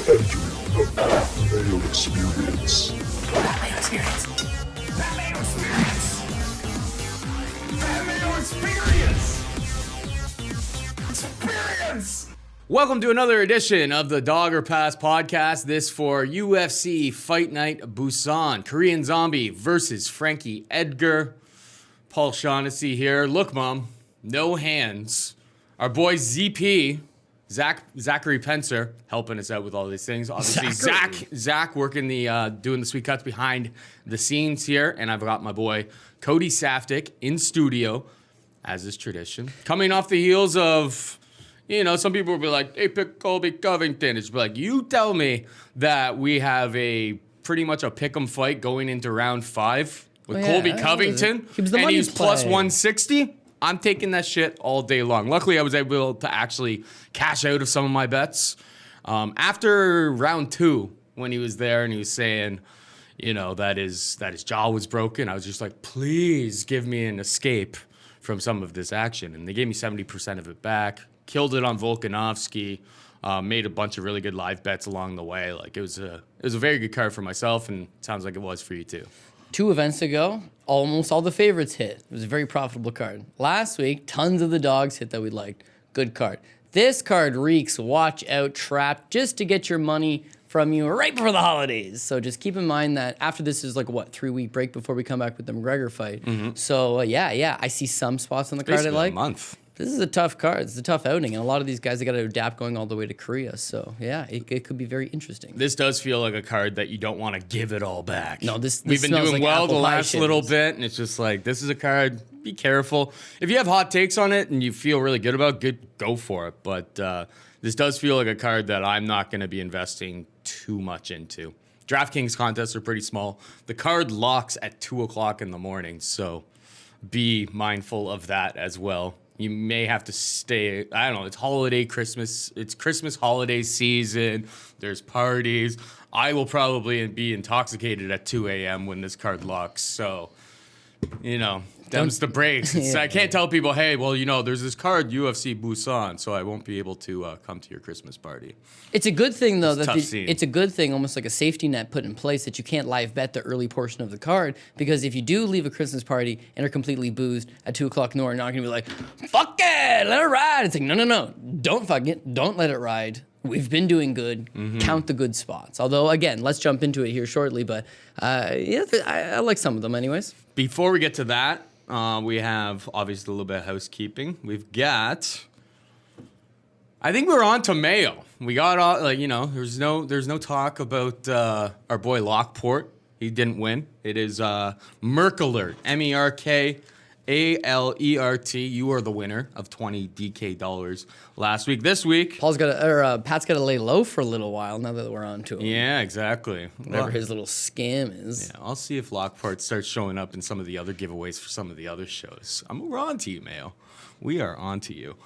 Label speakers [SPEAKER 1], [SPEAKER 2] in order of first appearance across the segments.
[SPEAKER 1] Entering the Mayo Experience.
[SPEAKER 2] That Mayo Experience. That Mayo Experience. That Mayo Experience. Experience.
[SPEAKER 3] Welcome to another edition of the Dogger Pass podcast. This for UFC Fight Night Busan. Korean Zombie versus Frankie Edgar. Paul Shaughnessy here. Look, Mom, no hands. Our boy ZP, Zachary Pencer, helping us out with all these things. Obviously, Zach working doing the sweet cuts behind the scenes here, and I've got my boy Cody Saftic in studio, as is tradition. Coming off the heels of, you know, some people will be like, "Hey, pick Colby Covington." It's like, you tell me that we have pretty much a pick'em fight going into round 5 with Colby Covington, and he's plus 160. I'm taking that shit all day long. Luckily, I was able to actually cash out of some of my bets. After round 2, when he was there and he was saying, you know, that his jaw was broken, I was just like, please give me an escape from some of this action. And they gave me 70% of it back. Killed it on Volkanovski. Made a bunch of really good live bets along the way. Like, it was a very good card for myself, and it sounds like it was for you too.
[SPEAKER 4] 2 events ago, almost all the favorites hit. It was a very profitable card. Last week, tons of the dogs hit that we liked. Good card. This card reeks watch out trap just to get your money from you right before the holidays. So just keep in mind that after this is like, 3-week break before we come back with the McGregor fight. Mm-hmm. So yeah, I see some spots on the card I like.
[SPEAKER 3] A month.
[SPEAKER 4] This is a tough card. It's a tough outing, and a lot of these guys, they got to adapt going all the way to Korea. So, yeah, it could be very interesting.
[SPEAKER 3] This does feel like a card that you don't want to give it all back.
[SPEAKER 4] No, this
[SPEAKER 3] We've been
[SPEAKER 4] smells
[SPEAKER 3] doing
[SPEAKER 4] like
[SPEAKER 3] well the
[SPEAKER 4] apple pie
[SPEAKER 3] last
[SPEAKER 4] shins.
[SPEAKER 3] little bit, and it's just like, this is a card, be careful. If you have hot takes on it and you feel really good about it, go for it. But this does feel like a card that I'm not going to be investing too much into. DraftKings contests are pretty small. The card locks at 2 o'clock in the morning, so be mindful of that as well. You may have to stay, I don't know, it's Christmas holiday season, there's parties. I will probably be intoxicated at 2 a.m. when this card locks, so, you know, them's the breaks. I can't tell people, hey, well, you know, there's this card, UFC Busan, so I won't be able to come to your Christmas party.
[SPEAKER 4] It's a good thing, though,
[SPEAKER 3] It's
[SPEAKER 4] a good thing, almost like a safety net put in place, that you can't live bet the early portion of the card, because if you do leave a Christmas party and are completely boozed at 2 o'clock in the morning, you're not going to be like, fuck it, let it ride. It's like, no, don't fuck it, don't let it ride. We've been doing good. Count the good spots. Although, again, let's jump into it here shortly, but I like some of them anyways.
[SPEAKER 3] Before we get to that, we have obviously a little bit of housekeeping. We've got, I think we're on to Mayo. We got, there's no talk about our boy Lockport. He didn't win. It is Merkalert, Merkalert. You are the winner of $20 DK last week. This week,
[SPEAKER 4] Pat's got to lay low for a little while now that we're on to him.
[SPEAKER 3] Yeah, exactly.
[SPEAKER 4] Whatever his little scam is.
[SPEAKER 3] Yeah, I'll see if Lockport starts showing up in some of the other giveaways for some of the other shows. We're on to you, Mayo. We are on to you.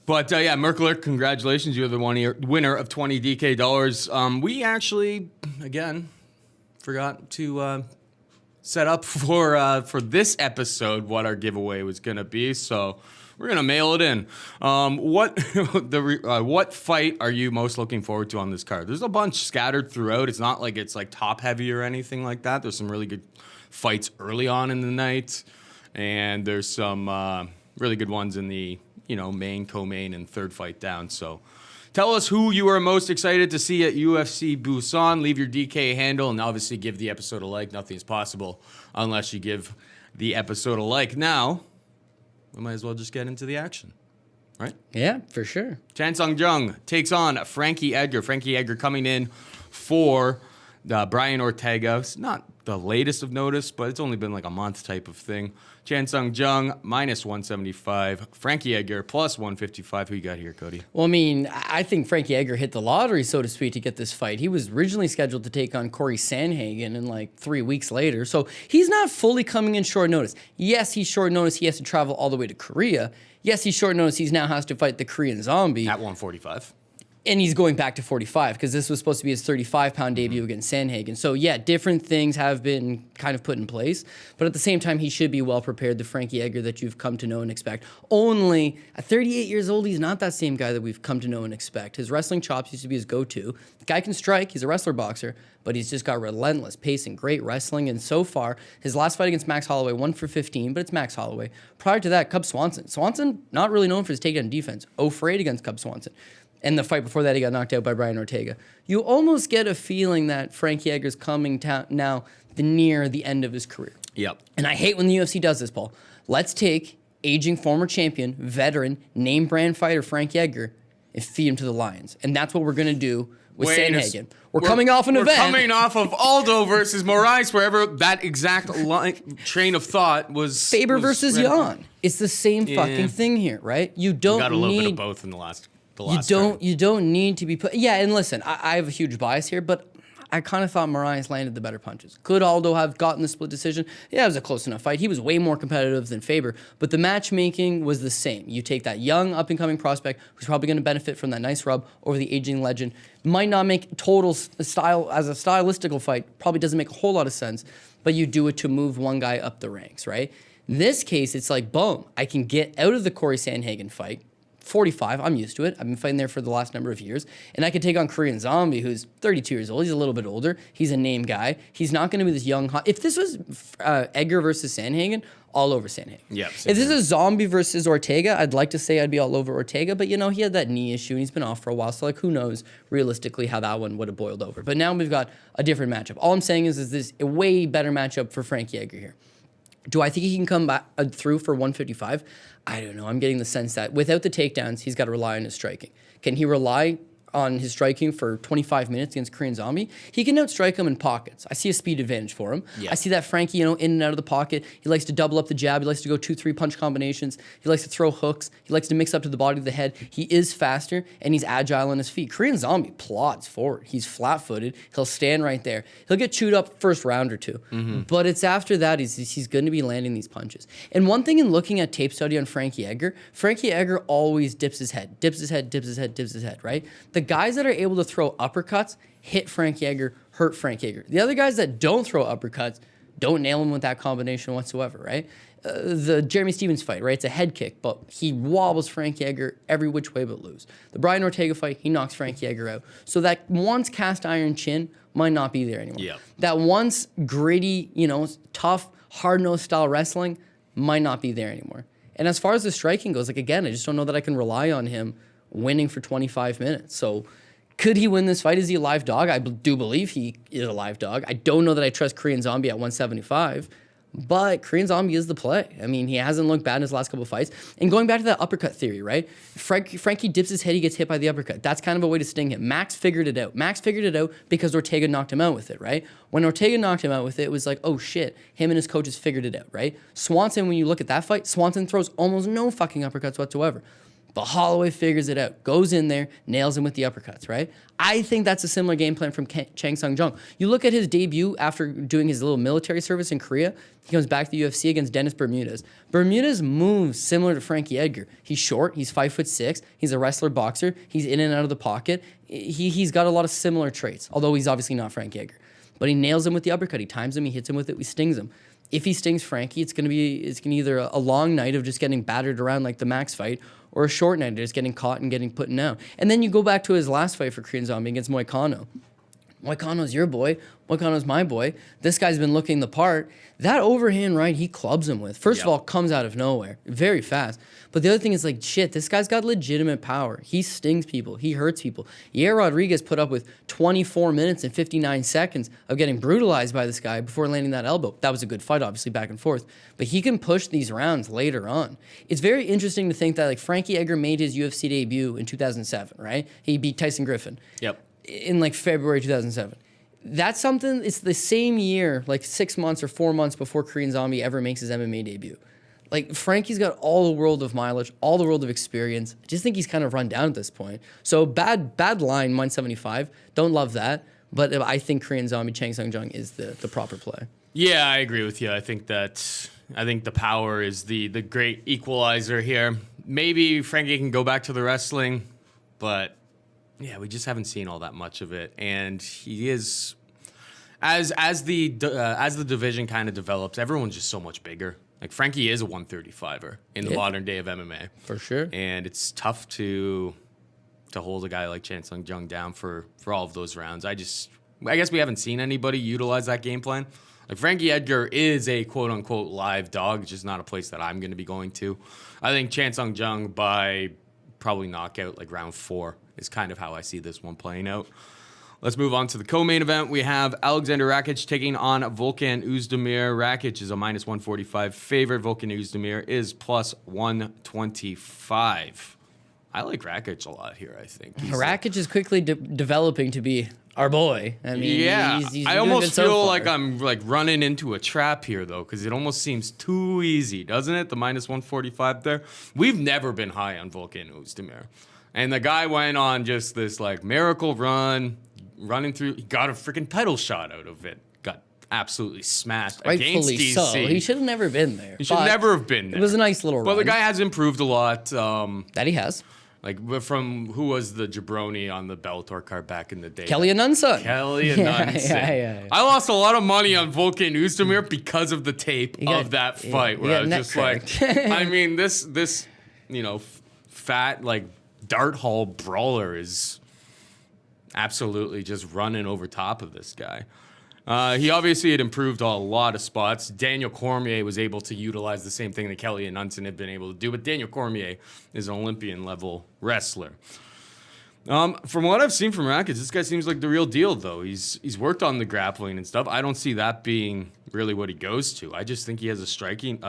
[SPEAKER 3] But Merkalert, congratulations. You're the winner of $20 DK. We actually, again, forgot to set up for this episode what our giveaway was going to be. So we're going to mail it in. What fight are you most looking forward to on this card? There's a bunch scattered throughout. It's not like it's like top heavy or anything like that. There's some really good fights early on in the night. And there's some really good ones in the main, co-main, and third fight down. So tell us who you are most excited to see at UFC Busan. Leave your DK handle and obviously give the episode a like. Nothing is possible unless you give the episode a like. Now, we might as well just get into the action, right?
[SPEAKER 4] Yeah, for sure.
[SPEAKER 3] Chan Sung-jung takes on Frankie Edgar. Frankie Edgar coming in for Brian Ortega. It's not the latest of notice, but it's only been like a month type of thing. Chan Sung-jung, minus 175. Frankie Edgar, plus 155. Who you got here, Cody?
[SPEAKER 4] Well, I mean, I think Frankie Edgar hit the lottery, so to speak, to get this fight. He was originally scheduled to take on Corey Sandhagen in like 3 weeks later, so he's not fully coming in short notice. Yes, he's short notice. He has to travel all the way to Korea. Yes, he's short notice. He now has to fight the Korean Zombie.
[SPEAKER 3] At 145.
[SPEAKER 4] And he's going back to 45 because this was supposed to be his 35-pound debut against Sandhagen. So, yeah, different things have been kind of put in place. But at the same time, he should be well prepared, the Frankie Edgar that you've come to know and expect. Only at 38 years old, he's not that same guy that we've come to know and expect. His wrestling chops used to be his go-to. The guy can strike. He's a wrestler boxer. But he's just got relentless pacing, great wrestling. And so far, his last fight against Max Holloway, 1 for 15, but it's Max Holloway. Prior to that, Cub Swanson. Swanson, not really known for his takedown defense. 0 for 8 against Cub Swanson. And the fight before that, he got knocked out by Brian Ortega. You almost get a feeling that Frankie Edgar's coming now near the end of his career.
[SPEAKER 3] Yep.
[SPEAKER 4] And I hate when the UFC does this, Paul. Let's take aging former champion, veteran, name brand fighter Frankie Edgar and feed him to the Lions. And that's what we're going to do with Sandhagen. We're coming off an event.
[SPEAKER 3] We're coming off of Aldo versus Moraes, wherever that exact train of thought was.
[SPEAKER 4] Faber versus Jan. It's the same fucking thing here, right? You don't
[SPEAKER 3] got a little bit of both in the last.
[SPEAKER 4] You don't need to be put. Yeah, and listen, I have a huge bias here, but I kind of thought Moraes landed the better punches. Could Aldo have gotten the split decision? Yeah, it was a close enough fight. He was way more competitive than Faber, but the matchmaking was the same. You take that young, up-and-coming prospect who's probably going to benefit from that nice rub over the aging legend. Might not make total style as a stylistical fight. Probably doesn't make a whole lot of sense, but you do it to move one guy up the ranks, right? In this case, it's like, boom, I can get out of the Corey Sandhagen fight. 45, I'm used to it. I've been fighting there for the last number of years. And I could take on Korean Zombie, who's 32 years old. He's a little bit older. He's a name guy. He's not going to be this young, hot. If this was Edgar versus Sandhagen, all over Sandhagen.
[SPEAKER 3] Yep,
[SPEAKER 4] if this is Zombie versus Ortega, I'd like to say I'd be all over Ortega. But, you know, he had that knee issue, and he's been off for a while. So, like, who knows realistically how that one would have boiled over. But now we've got a different matchup. All I'm saying is this a way better matchup for Frankie Edgar here. Do I think he can come back through for 155? I don't know. I'm getting the sense that without the takedowns, he's got to rely on his striking. Can he rely on his striking for 25 minutes against Korean Zombie? He can outstrike him in pockets. I see a speed advantage for him. Yeah. I see that Frankie, in and out of the pocket. He likes to double up the jab. He likes to go 2-3 punch combinations. He likes to throw hooks. He likes to mix up to the body of the head. He is faster, and he's agile on his feet. Korean Zombie plods forward. He's flat-footed. He'll stand right there. He'll get chewed up first round or two. Mm-hmm. But it's after that he's going to be landing these punches. And one thing in looking at tape study on Frankie Edgar always dips his head, right? The guys that are able to throw uppercuts hit Frankie Edgar, hurt Frankie Edgar. The other guys that don't throw uppercuts don't nail him with that combination whatsoever, right? The Jeremy Stevens fight, right? It's a head kick, but he wobbles Frankie Edgar every which way but lose. The Brian Ortega fight, he knocks Frankie Edgar out. So that once cast iron chin might not be there anymore.
[SPEAKER 3] Yep.
[SPEAKER 4] That once gritty, tough, hard-nosed style wrestling might not be there anymore. And as far as the striking goes, again, I just don't know that I can rely on him winning for 25 minutes. So could he win this fight? Is he a live dog? I do believe he is a live dog. I don't know that I trust Korean Zombie at 175, but Korean Zombie is the play. I mean, he hasn't looked bad in his last couple of fights. And going back to that uppercut theory, right? Frankie dips his head, he gets hit by the uppercut. That's kind of a way to sting him. Max figured it out. Max figured it out because Ortega knocked him out with it, right? When Ortega knocked him out with it, it was like, oh shit, him and his coaches figured it out, right? Swanson, when you look at that fight, Swanson throws almost no fucking uppercuts whatsoever. But Holloway figures it out, goes in there, nails him with the uppercuts, right? I think that's a similar game plan from Chang Sung-jung. You look at his debut after doing his little military service in Korea, he comes back to the UFC against Dennis Bermudez. Bermudez moves similar to Frankie Edgar. He's short, he's 5'6", he's a wrestler boxer, he's in and out of the pocket. He's got a lot of similar traits, although he's obviously not Frankie Edgar. But he nails him with the uppercut, he times him, he hits him with it, he stings him. If he stings Frankie, it's gonna be either a long night of just getting battered around like the Max fight, or a short night of just getting caught and getting put down. And then you go back to his last fight for Korean Zombie against Moicano. Moicano's your boy. Moicano's my boy. This guy's been looking the part. That overhand right he clubs him with, first of all, comes out of nowhere, very fast. But the other thing is like, shit, this guy's got legitimate power. He stings people. He hurts people. Yair Rodriguez put up with 24 minutes and 59 seconds of getting brutalized by this guy before landing that elbow. That was a good fight, obviously, back and forth. But he can push these rounds later on. It's very interesting to think that like Frankie Edgar made his UFC debut in 2007, right? He beat Tyson Griffin.
[SPEAKER 3] Yep.
[SPEAKER 4] In like February 2007. That's something, it's the same year, like 6 months or 4 months before Korean Zombie ever makes his MMA debut. Like, Frankie's got all the world of mileage, all the world of experience. I just think he's kind of run down at this point. So, bad line, 175. Don't love that. But I think Korean Zombie, Chang Sung-jung is the proper play.
[SPEAKER 3] Yeah, I agree with you. I think the power is the great equalizer here. Maybe Frankie can go back to the wrestling, but Yeah, we just haven't seen all that much of it, and he is as the division kind of develops, everyone's just so much bigger. Like Frankie is a 135er in the modern day of MMA
[SPEAKER 4] for sure,
[SPEAKER 3] and it's tough to hold a guy like Chan Sung Jung down for all of those rounds. I guess we haven't seen anybody utilize that game plan. Like Frankie Edgar is a quote unquote live dog, just not a place that I'm going to be going to. I think Chan Sung Jung by probably knockout like round 4 is kind of how I see this one playing out. Let's move on to the co-main event. We have Alexander Rakic taking on Volkan Oezdemir. Rakic is a minus 145 favorite. Volkan Oezdemir is plus 125. I like Rakic a lot here, I think.
[SPEAKER 4] Rakic is quickly developing to be our boy. I mean,
[SPEAKER 3] yeah,
[SPEAKER 4] he's
[SPEAKER 3] I
[SPEAKER 4] doing
[SPEAKER 3] almost
[SPEAKER 4] good so
[SPEAKER 3] feel
[SPEAKER 4] far.
[SPEAKER 3] like I'm like running into a trap here, though, because it almost seems too easy, doesn't it? The minus 145 there. We've never been high on Volkan Oezdemir. And the guy went on just this like miracle run, running through. He got a freaking title shot out of it. Got absolutely smashed against
[SPEAKER 4] Rightfully
[SPEAKER 3] DC.
[SPEAKER 4] so. He should have never been there.
[SPEAKER 3] He should
[SPEAKER 4] but
[SPEAKER 3] never have been there.
[SPEAKER 4] It was a nice little run.
[SPEAKER 3] Well, the guy has improved a lot.
[SPEAKER 4] That he has.
[SPEAKER 3] Like from who was the jabroni on the Bellator card back in the day?
[SPEAKER 4] Kelly Anunson.
[SPEAKER 3] Kelly Anunson.
[SPEAKER 4] Yeah.
[SPEAKER 3] I lost a lot of money on Volkan Oezdemir because of the tape of that fight, where I was just like, I mean, this fat like dart hall brawler is absolutely just running over top of this guy. He obviously had improved a lot of spots. Daniel Cormier was able to utilize the same thing that Kelly Anunson had been able to do, but Daniel Cormier is an Olympian-level wrestler. From what I've seen from Rakic, this guy seems like the real deal, though. He's worked on the grappling and stuff. I don't see that being really what he goes to. I just think he has a striking,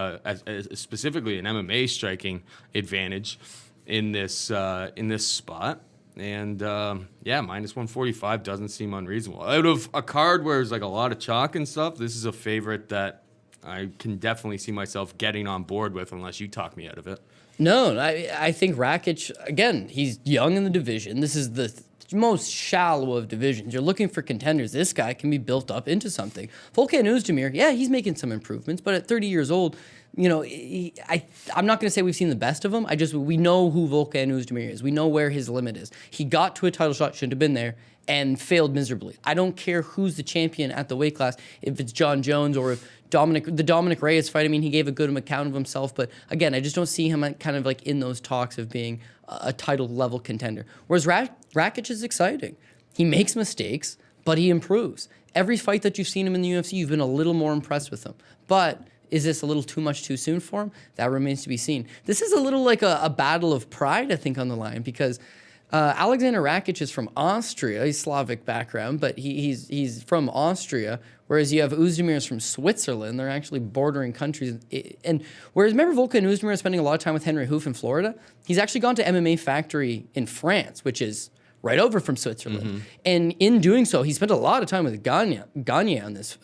[SPEAKER 3] specifically an MMA striking advantage in this spot. And minus 145 doesn't seem unreasonable. Out of a card where there's like a lot of chalk and stuff, this is a favorite that I can definitely see myself getting on board with, unless you talk me out of it.
[SPEAKER 4] No, I think Rakic, again, he's young in the division. This is the most shallow of divisions. You're looking for contenders. This guy can be built up into something. Volkan Oezdemir, yeah, he's making some improvements, but at 30 years old, I'm not going to say we've seen the best of him. We know who Volkan Oezdemir is. We know where his limit is. He got to a title shot, shouldn't have been there, and failed miserably. I don't care who's the champion at the weight class, if it's John Jones or if the Dominic Reyes fight. I mean, he gave a good account of himself, but again, I just don't see him kind of like in those talks of being a title level contender. Whereas Rakic is exciting. He makes mistakes, but he improves. Every fight that you've seen him in the UFC, you've been a little more impressed with him. But is this a little too much too soon for him? That remains to be seen. This is a little like a battle of pride, I think, on the line, because Alexander Rakic is from Austria. He's Slavic background, but he's from Austria, whereas you have Oezdemir's from Switzerland. They're actually bordering countries. And whereas remember Volkan Oezdemir spending a lot of time with Henry Hoof in Florida? He's actually gone to MMA Factory in France, which is right over from Switzerland. Mm-hmm. And in doing so, he spent a lot of time with Gane on this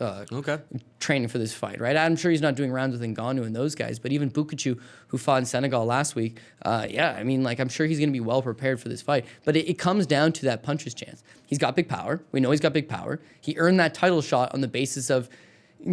[SPEAKER 4] training for this fight, right? I'm sure he's not doing rounds with Ngannou and those guys, but even Bukachu, who fought in Senegal last week, I'm sure he's going to be well prepared for this fight. But it comes down to that puncher's chance. He's got big power. We know he's got big power. He earned that title shot on the basis of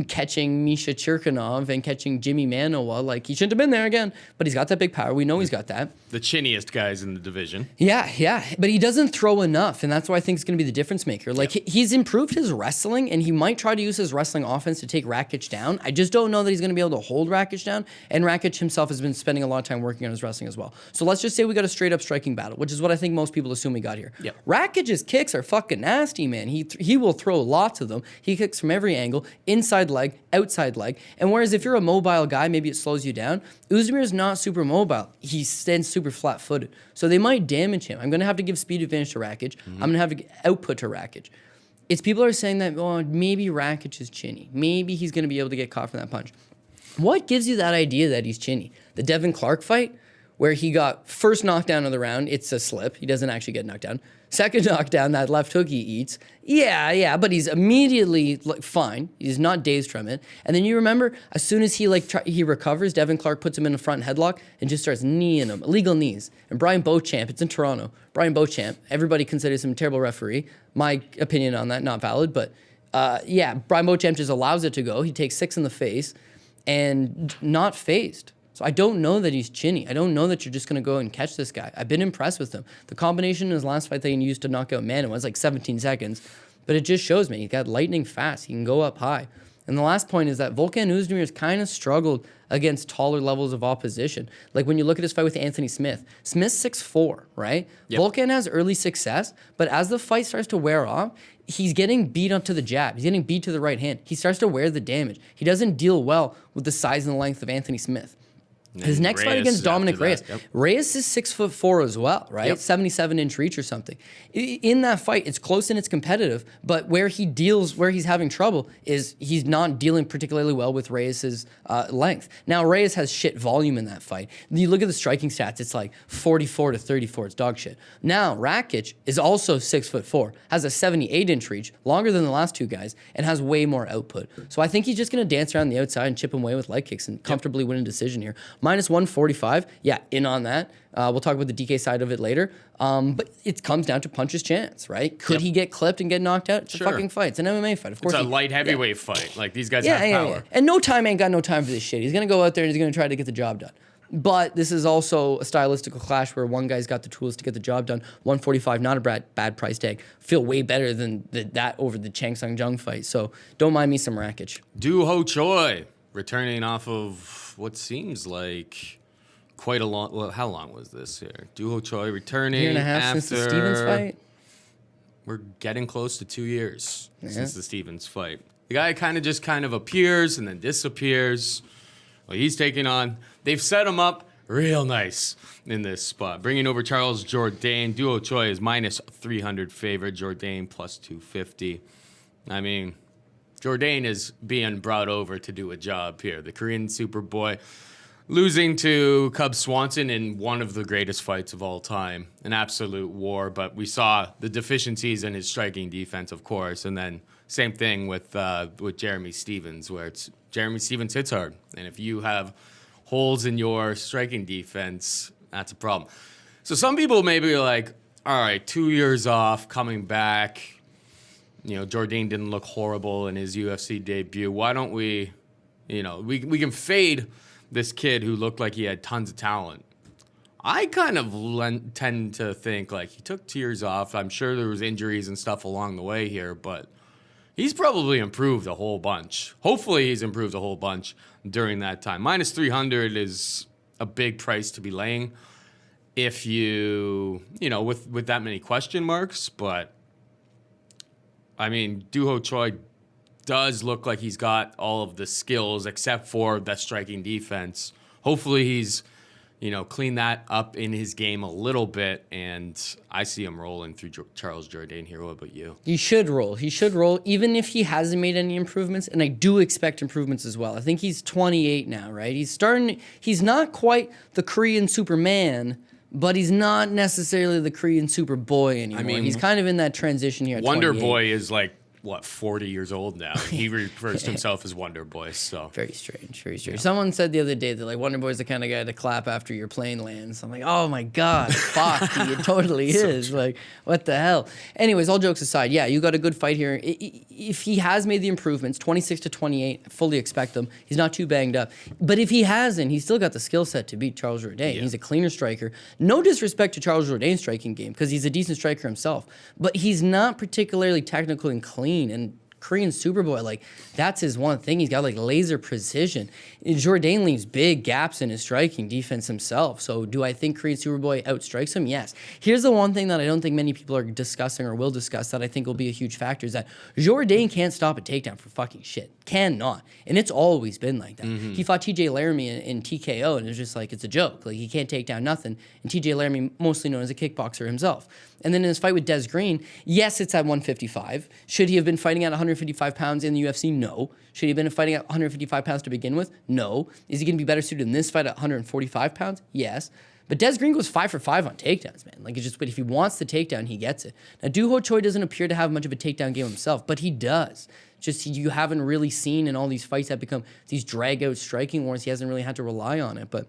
[SPEAKER 4] catching Misha Chirkinov and catching Jimmy Manoa. Like, he shouldn't have been there again, but he's got that big power. We know he's got that.
[SPEAKER 3] The chinniest guys in the division.
[SPEAKER 4] Yeah. But he doesn't throw enough, and that's why I think it's going to be the difference maker. Like, he's improved his wrestling, and he might try to use his wrestling offense to take Rakic down. I just don't know that he's going to be able to hold Rakic down, and Rakic himself has been spending a lot of time working on his wrestling as well. So let's just say we got a straight-up striking battle, which is what I think most people assume we got here.
[SPEAKER 3] Yep.
[SPEAKER 4] Rakic's kicks are fucking nasty, man. He will throw lots of them. He kicks from every angle, inside leg, outside leg. And whereas if you're a mobile guy, maybe it slows you down. Oezdemir is not super mobile. He stands super flat-footed. So they might damage him. I'm going to have to give speed advantage to Rakic. I'm going to have to give output to Rakic. It's people are saying that, maybe Rakic is chinny. Maybe he's going to be able to get caught from that punch. What gives you that idea that he's chinny? The Devin Clark fight, where he got first knockdown of the round, it's a slip. He doesn't actually get knocked down. Second knockdown, that left hook he eats. Yeah, but he's immediately fine. He's not dazed from it. And then you remember, as soon as he recovers, Devin Clark puts him in a front headlock and just starts kneeing him, illegal knees. And Brian Beauchamp, it's in Toronto. Brian Beauchamp, everybody considers him a terrible referee. My opinion on that, not valid, but Brian Beauchamp just allows it to go. He takes 6 in the face and not phased. So I don't know that he's chinny. I don't know that you're just going to go and catch this guy. I've been impressed with him. The combination in his last fight that he used to knock out Mano was like 17 seconds. But it just shows me he's got lightning fast. He can go up high. And the last point is that Volkan Oezdemir has kind of struggled against taller levels of opposition. Like when you look at his fight with Anthony Smith, Smith's 6'4", right? Yep. Volkan has early success, but as the fight starts to wear off, he's getting beat onto the jab. He's getting beat to the right hand. He starts to wear the damage. He doesn't deal well with the size and the length of Anthony Smith. His next fight against Dominic Reyes. Yep. Reyes is 6'4" as well, right? Yep. 77-inch reach or something. In that fight, it's close and it's competitive, but where he's having trouble is he's not dealing particularly well with Reyes' length. Now, Reyes has shit volume in that fight. You look at the striking stats, it's like 44 to 34. It's dog shit. Now, Rakic is also 6'4", has a 78-inch reach, longer than the last two guys, and has way more output. So I think he's just going to dance around the outside and chip him away with leg kicks and comfortably win a decision here. Minus 145, yeah, in on that. We'll talk about the DK side of it later. But it comes down to puncher's chance, right? Could he get clipped and get knocked out? It's a fucking fight. It's an MMA fight. Of course.
[SPEAKER 3] It's a light heavyweight fight. Like, these guys have power. Yeah.
[SPEAKER 4] And no time ain't got no time for this shit. He's going to go out there and he's going to try to get the job done. But this is also a stylistical clash where one guy's got the tools to get the job done. 145, not a bad price tag. Feel way better than that over the Chang Sung-Jung fight. So don't mind me some Rakic.
[SPEAKER 3] Ho Choi returning off of what seems like quite a long... Well, how long was this here? Ho Choi returning
[SPEAKER 4] year and a half
[SPEAKER 3] after...
[SPEAKER 4] since the Stevens fight?
[SPEAKER 3] We're getting close to 2 years since the Stevens fight. The guy kind of appears and then disappears. Well, he's taking on... They've set him up real nice in this spot. Bringing over Charles Jourdain. Ho Choi is minus 300 favorite. Jourdain plus 250. I mean... Jourdain is being brought over to do a job here. The Korean Superboy losing to Cub Swanson in one of the greatest fights of all time. An absolute war, but we saw the deficiencies in his striking defense, of course, and then same thing with Jeremy Stephens, where it's Jeremy Stephens hits hard. And if you have holes in your striking defense, that's a problem. So some people may be like, all right, 2 years off, coming back. You know, Jourdain didn't look horrible in his UFC debut. Why don't we, we can fade this kid who looked like he had tons of talent. I kind of tend to think like he took 2 years off. I'm sure there was injuries and stuff along the way here, but he's probably improved a whole bunch. Hopefully he's improved a whole bunch during that time. Minus 300 is a big price to be laying if with that many question marks, but I mean, Ho Choi does look like he's got all of the skills except for that striking defense. Hopefully he's, cleaned that up in his game a little bit, and I see him rolling through Charles Jourdain here. What about you?
[SPEAKER 4] He should roll. He should roll, even if he hasn't made any improvements, and I do expect improvements as well. I think he's 28 now, right? He's not quite the Korean Superman, but he's not necessarily the Korean Superboy anymore. I mean, he's kind of in that transition here at
[SPEAKER 3] Wonder
[SPEAKER 4] 28.
[SPEAKER 3] Boy is like, 40 years old now. He refers to himself as Wonder Boy, so.
[SPEAKER 4] Very strange, very strange. Yeah. Someone said the other day that, Wonder Boy's the kind of guy to clap after your plane lands. I'm like, oh my God, fuck, he totally is. True. Like, what the hell? Anyways, all jokes aside, yeah, you got a good fight here. If he has made the improvements, 26 to 28, I fully expect them. He's not too banged up. But if he hasn't, he's still got the skill set to beat Charles Jourdain. Yeah. He's a cleaner striker. No disrespect to Charles Jourdain's striking game, because he's a decent striker himself. But he's not particularly technical and clean, and Korean Superboy, that's his one thing. He's got laser precision. Jourdain leaves big gaps in his striking defense himself. So do I think Korean Superboy outstrikes him? Yes. Here's the one thing that I don't think many people are discussing or will discuss that I think will be a huge factor is that Jourdain can't stop a takedown for fucking shit. Cannot. And it's always been like that. Mm-hmm. He fought TJ Laramie in TKO, and it's just it's a joke. He can't take down nothing. And TJ Laramie, mostly known as a kickboxer himself. And then in his fight with Des Green, yes, it's at 155. Should he have been fighting at 155 pounds in the UFC? No. Should he have been fighting at 155 pounds to begin with? No. Is he going to be better suited in this fight at 145 pounds? Yes. But Des Green goes 5 for 5 on takedowns, man. But if he wants the takedown, he gets it. Now, Ho Choi doesn't appear to have much of a takedown game himself, but he does. Just you haven't really seen in all these fights that become these drag-out striking wars. He hasn't really had to rely on it, but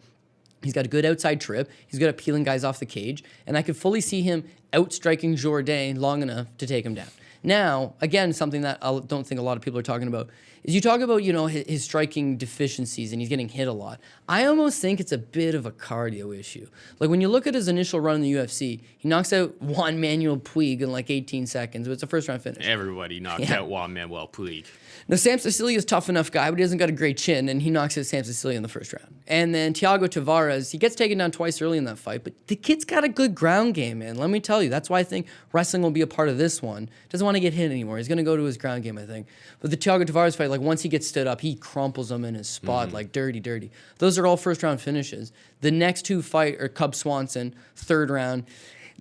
[SPEAKER 4] he's got a good outside trip. He's good at peeling guys off the cage, and I could fully see him outstriking Jourdain long enough to take him down. Now, again, something that I don't think a lot of people are talking about is you talk about, his striking deficiencies and he's getting hit a lot. I almost think it's a bit of a cardio issue. Like when you look at his initial run in the UFC, he knocks out Juan Manuel Puig in like 18 seconds. It's a first round finish.
[SPEAKER 3] Everybody knocked out Juan Manuel Puig.
[SPEAKER 4] Now, Sam Sicilia's a tough enough guy, but he hasn't got a great chin, and he knocks out Sam Sicilia in the first round. And then Thiago Tavares, he gets taken down twice early in that fight, but the kid's got a good ground game, man. Let me tell you. That's why I think wrestling will be a part of this one. Doesn't want to get hit anymore. He's going to go to his ground game, I think. But the Thiago Tavares fight, like once he gets stood up, he crumples him in his spot, like dirty. Those are all first-round finishes. The next two fight are Cub Swanson, third round.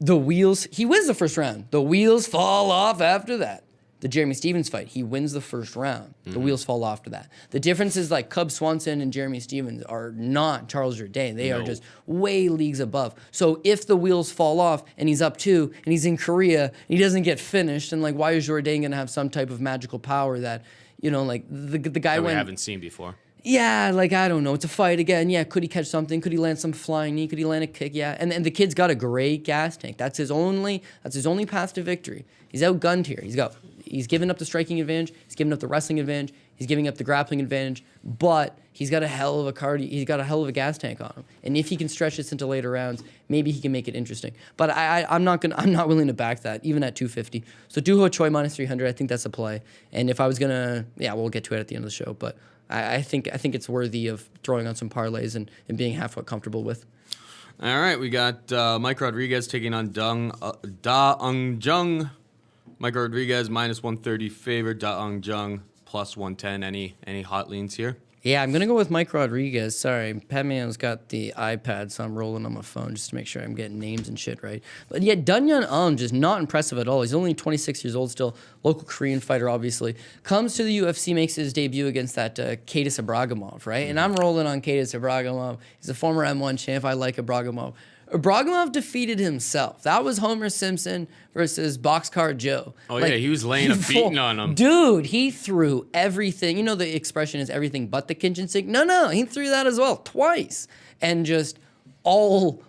[SPEAKER 4] He wins the first round. The wheels fall off after that. The Jeremy Stephens fight, he wins the first round. The wheels fall off after that. The difference is like Cub Swanson and Jeremy Stephens are not Charles Jourdain. They are just way leagues above. So if the wheels fall off and he's up 2 and he's in Korea and he doesn't get finished, and like why is Jourdain going to have some type of magical power that, like the guy
[SPEAKER 3] that we
[SPEAKER 4] went...
[SPEAKER 3] haven't seen before.
[SPEAKER 4] Yeah, like, I don't know. It's a fight again. Yeah, could he catch something? Could he land some flying knee? Could he land a kick? Yeah. And the kid's got a great gas tank. That's his only path to victory. He's outgunned here. He's given up the striking advantage. He's given up the wrestling advantage. He's giving up the grappling advantage. But he's got a hell of a gas tank on him. And if he can stretch this into later rounds, maybe he can make it interesting. But I'm not willing to back that, even at 250. So Duho Choi minus 300, I think that's a play. And if I was gonna, we'll get to it at the end of the show. But I think it's worthy of throwing on some parlays and being half comfortable with.
[SPEAKER 3] All right, we got Mike Rodriguez taking on Da Ung Jung. Mike Rodriguez minus 130 favorite. Da Ung Jung plus 110. Any hot leans here?
[SPEAKER 4] Yeah, I'm going to go with Mike Rodriguez. Sorry, Pamio's got the iPad, so I'm rolling on my phone just to make sure I'm getting names and shit right. But yeah, Dunyan just not impressive at all. He's only 26 years old still. Local Korean fighter, obviously. Comes to the UFC, makes his debut against that Kadis Ibragimov, right? And I'm rolling on Kadis Ibragimov. He's a former M1 champ. I like Ibragimov. Ibragimov defeated himself. That was Homer Simpson versus Boxcar Joe.
[SPEAKER 3] Oh, yeah, he was laying a beating on him.
[SPEAKER 4] Dude, he threw everything. You know the expression is everything but the kitchen sink? No, he threw that as well, twice. And just all